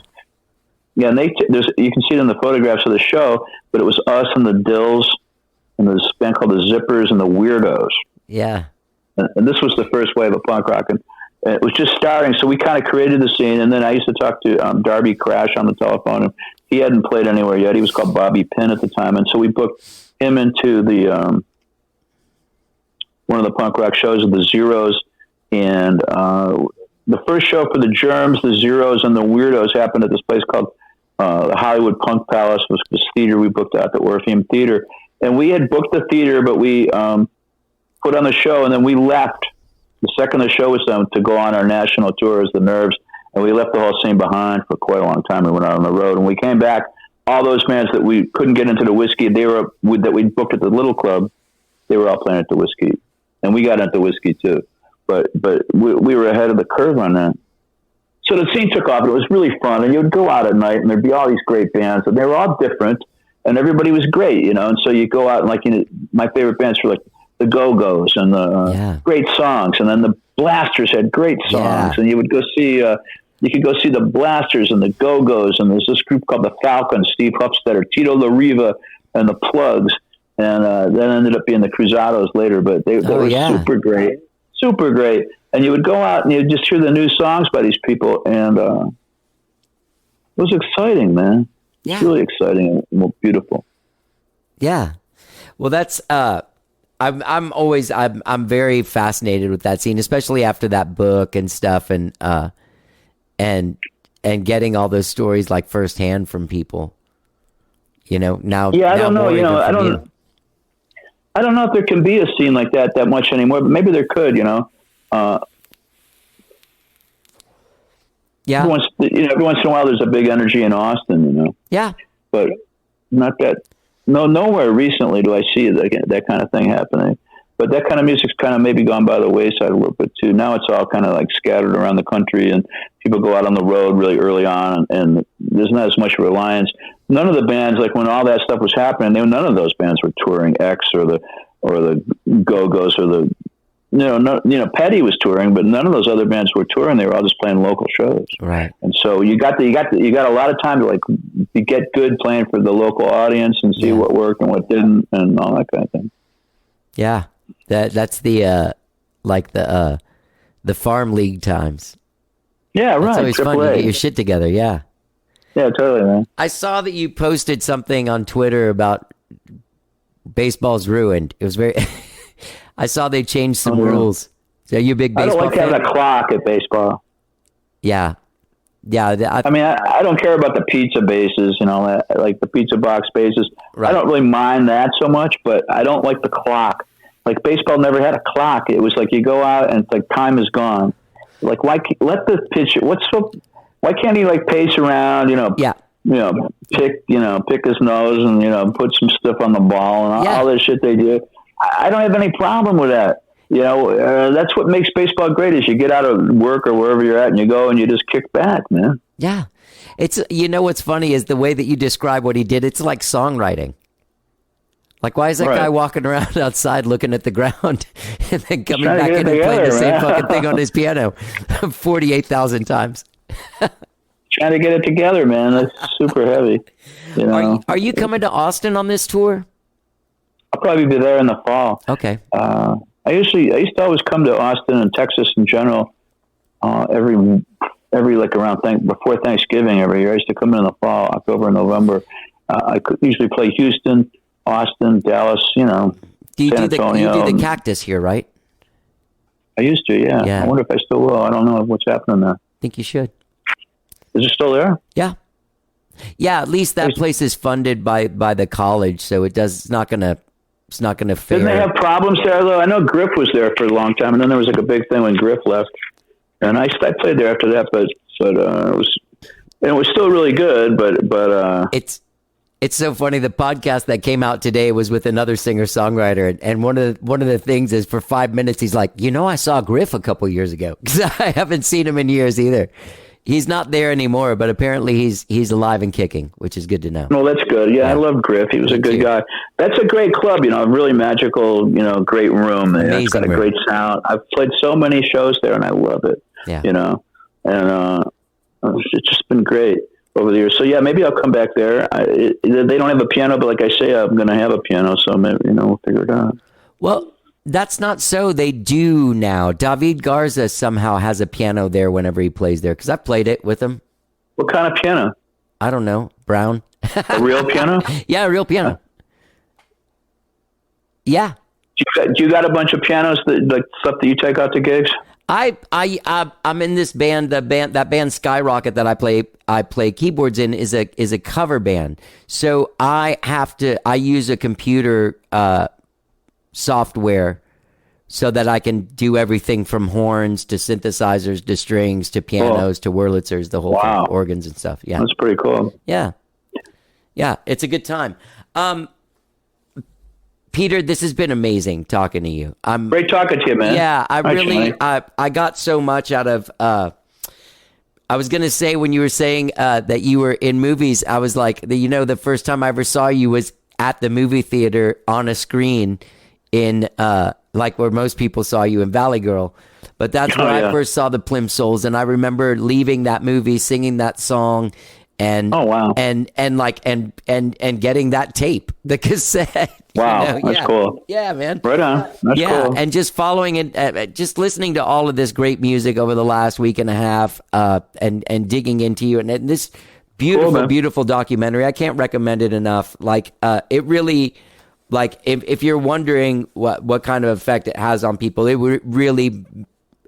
Yeah, and you can see it in the photographs of the show, but it was us and the Dills, and this band called the Zippers and the Weirdos. Yeah. And this was the first wave of punk rock, and it was just starting. So we kind of created the scene, and then I used to talk to Darby Crash on the telephone, and he hadn't played anywhere yet. He was called Bobby Pinn at the time, and so we booked him into the one of the punk rock shows of the Zeros, and the first show for the Germs, the Zeros, and the Weirdos happened at this place called the Hollywood Punk Palace. Was this theater we booked out, the Orpheum Theater, and we had booked the theater, but we put on the show, and then we left the second the show was done to go on our national tour as the Nerves, and we left the whole scene behind for quite a long time. We went out on the road, and we came back. All those bands that we couldn't get into the Whiskey, that we booked at the Little Club, they were all playing at the Whiskey, and we got into the Whiskey too. But we were ahead of the curve on that. So the scene took off, and it was really fun. And you would go out at night, and there'd be all these great bands, and they were all different, and everybody was great, you know. And so you go out, and like, you know, my favorite bands were like the Go-Go's and the great songs, and then the Blasters had great songs, and you would go see. You could go see the Blasters and the Go-Go's, and there's this group called the Falcons, Steve Hufstetter, Tito La Riva, and the Plugs, and that ended up being the Cruzados later. But they were super great. Super great. And you would go out and you'd just hear the new songs by these people, and it was exciting, man. Yeah. It's really exciting and beautiful. Yeah. Well, that's I'm very fascinated with that scene, especially after that book and stuff, and getting all those stories like firsthand from people. You know, now. Yeah, I don't know. You know, I don't know if there can be a scene like that much anymore, but maybe there could, you know. Every once in a while there's a big energy in Austin, you know. Yeah. But not that, nowhere recently do I see that kind of thing happening. But that kind of music's kind of maybe gone by the wayside a little bit too. Now it's all kind of like scattered around the country, and people go out on the road really early on, and there's not as much reliance. None of the bands, like when all that stuff was happening, none of those bands were touring X or the Go-Go's or the Petty was touring, but none of those other bands were touring. They were all just playing local shows. Right. And so you got a lot of time to like to get good playing for the local audience and see what worked and what didn't and all that kind of thing. Yeah. That's the farm league times. Yeah, right. It's always fun to get your shit together. Yeah. Yeah, totally, man. I saw that you posted something on Twitter about baseball's ruined. It was very. I saw they changed some rules. Are you a big baseball I don't like fan? having a clock at baseball. Yeah. Yeah. I mean, I don't care about the pizza bases, like the pizza box bases. Right. I don't really mind that so much, but I don't like the clock. Like baseball never had a clock. It was like you go out and it's like time is gone. Like why let the pitcher? Why can't he like pace around? Yeah. Pick his nose and put some stuff on the ball and all this shit they do. I don't have any problem with that. That's what makes baseball great is you get out of work or wherever you're at and you go and you just kick back, man. Yeah. It's, what's funny is the way that you describe what he did. It's like songwriting. Like, why is that guy walking around outside looking at the ground and then coming back in and playing the same fucking thing on his piano 48,000 times? Trying to get it together, man. That's super heavy. Are you coming to Austin on this tour? I'll probably be there in the fall. Okay. I used to always come to Austin and Texas in general every like around before Thanksgiving every year. I used to come in the fall, October and November. I could usually play Houston, Austin, Dallas, San Antonio. You do the Cactus here, right? I used to, yeah. I wonder if I still will. I don't know what's happening there. I think you should. Is it still there? Yeah. Yeah, at least that place is funded by the college, so it's not gonna fare. Didn't they have problems there though? I know Griff was there for a long time, and then there was like a big thing when Griff left, and I played there after that, but it was still really good, but it's so funny. The podcast that came out today was with another singer-songwriter, and one of the things is for 5 minutes he's like, I saw Griff a couple years ago because I haven't seen him in years either. He's not there anymore, but apparently he's alive and kicking, which is good to know. Well, that's good. Yeah, I love Griff. He was a good guy. That's a great club, a really magical, great room. It's got a great sound. I've played so many shows there, and I love it. Yeah. And it's just been great over the years. So yeah, maybe I'll come back there. They don't have a piano, but like I say, I'm going to have a piano, so maybe we'll figure it out. Well, that's not so. They do now. David Garza somehow has a piano there whenever he plays there, because I've played it with him. What kind of piano? I don't know. Brown. A real piano? Yeah, a real piano. Yeah. Do you got a bunch of pianos like stuff that you take out to gigs? I'm in this band. That band Skyrocket that I play keyboards in is a cover band. So I use a computer software so that I can do everything from horns to synthesizers to strings to pianos to Wurlitzers, the whole thing, organs and stuff. Yeah, that's pretty cool. Yeah, it's a good time. Peter, this has been amazing talking to you. Great talking to you, man. Yeah, I got so much out of. I was gonna say when you were saying that you were in movies, I was like, the first time I ever saw you was at the movie theater on a screen in like where most people saw you in Valley Girl. But that's where I first saw the Plimsouls, and I remember leaving that movie singing that song and and getting that tape, the cassette. Wow, that's cool. Yeah, man. Right on. That's cool. And just following it, just listening to all of this great music over the last week and a half, and digging into you, and this beautiful, beautiful documentary. I can't recommend it enough. Like, it really, like, if you're wondering what kind of effect it has on people, it really,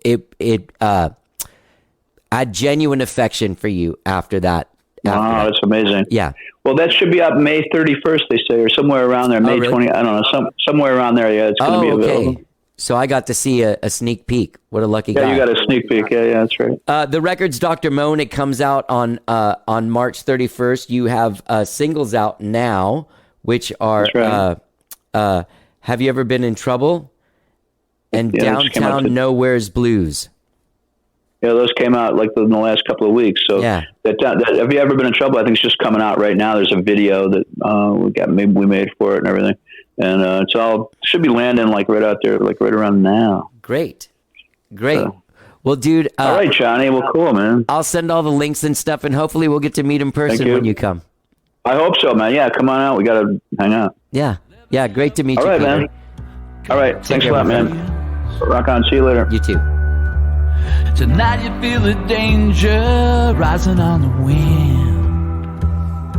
it had genuine affection for you after that. Wow, that's amazing. Yeah. Well, that should be up May 31st, they say, or somewhere around there. May 20, I don't know, somewhere around there. Yeah, it's going to be available. Okay. So I got to see a sneak peek. What a lucky guy. Yeah, you got a sneak peek. Yeah, that's right. The record's Doctor Moan. It comes out on March 31st. You have singles out now, which are Have You Ever Been in Trouble? And Downtown Nowhere's Blues. Yeah, those came out like in the last couple of weeks. So that Have You Ever Been in Trouble? I think it's just coming out right now. There's a video that we made for it and everything, and it's all should be landing like right out there, like right around now. Great. Well, dude. All right, Johnny. Well, cool, man. I'll send all the links and stuff, and hopefully we'll get to meet in person when you come. I hope so, man. Yeah, come on out. We got to hang out. Yeah. Great to meet you. All right, man. All right. Thanks a lot, man. Rock on. See you later. You too. Tonight you feel the danger rising on the wind.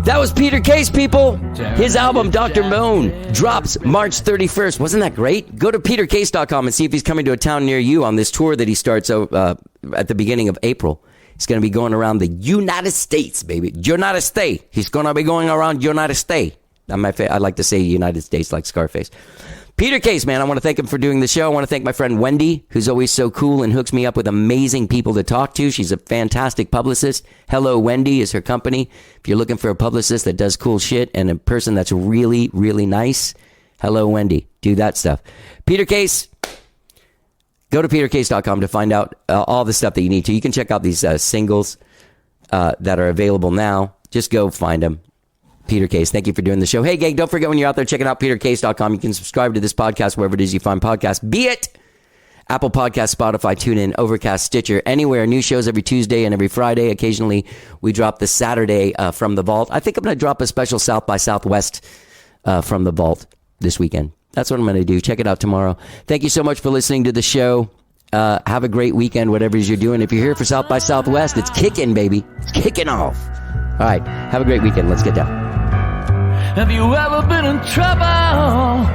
That was Peter Case, people. His album, Doctor Moan, drops March 31st. Wasn't that great? Go to petercase.com and see if he's coming to a town near you on this tour that he starts at the beginning of April. He's going to be going around the United States, baby. United States. He's going to be going around United States. I like to say United States like Scarface. Peter Case, man, I want to thank him for doing the show. I want to thank my friend Wendy, who's always so cool and hooks me up with amazing people to talk to. She's a fantastic publicist. Hello, Wendy is her company. If you're looking for a publicist that does cool shit and a person that's really, really nice, hello, Wendy. Do that stuff. Peter Case, go to petercase.com to find out all the stuff that you need to. You can check out these singles that are available now. Just go find them. Peter Case, thank you for doing the show. Hey, gang, don't forget when you're out there checking out petercase.com, you can subscribe to this podcast wherever it is you find podcasts, be it Apple Podcasts, Spotify, TuneIn, Overcast, Stitcher, anywhere. New shows every Tuesday and every Friday. Occasionally, we drop the Saturday from the vault. I think I'm going to drop a special South by Southwest from the vault this weekend. That's what I'm going to do. Check it out tomorrow. Thank you so much for listening to the show. Have a great weekend, whatever it is you're doing. If you're here for South by Southwest, it's kicking, baby. It's kicking off. All right. Have a great weekend. Let's get down. Have you ever been in trouble?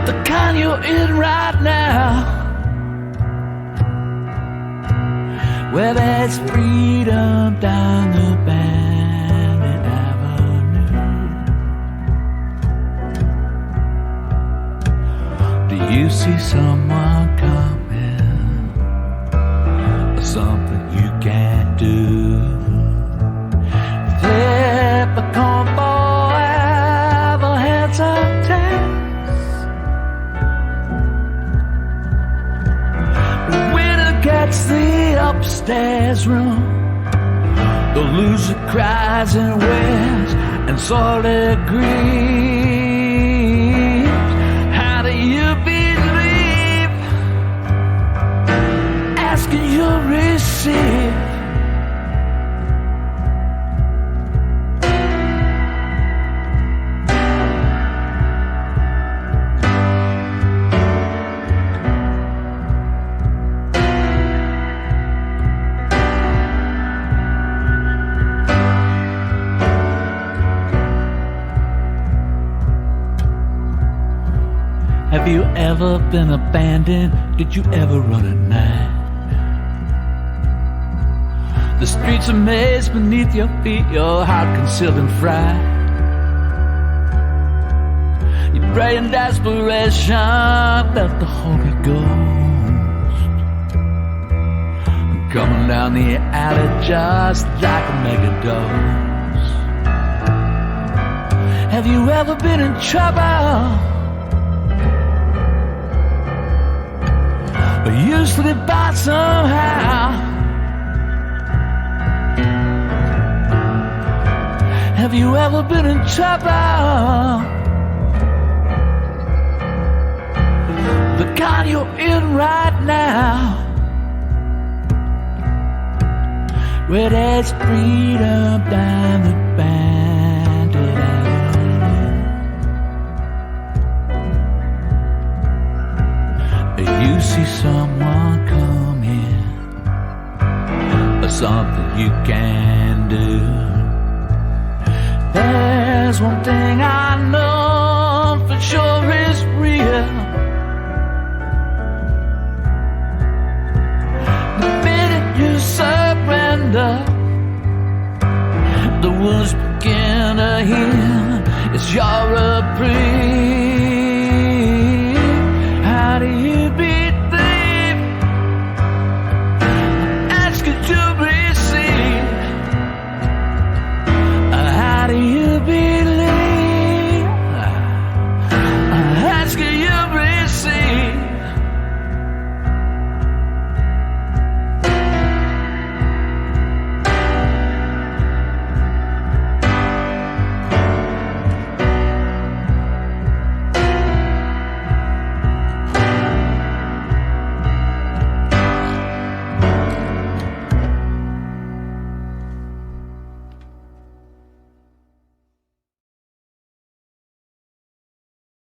The kind you're in right now, where there's freedom down the Bandit Avenue. Do you see someone coming? Or something you can't do? Leprechaun boy, have a handsome taste. The winner gets the upstairs room. The loser cries and wears and sorely grieves. How do you believe? Asking you receive. Have you ever been abandoned? Did you ever run at night? The streets are maze beneath your feet, your heart concealed in fright. You pray in desperation, left the Holy Ghost coming down the alley just like a megadose. Have you ever been in trouble? But usually by somehow. Have you ever been in trouble? The kind you're in right now, where there's freedom down the Bandit Avenue. You see someone coming, or something you can do. There's one thing I know for sure is real. The minute you surrender, the wounds begin to heal. It's your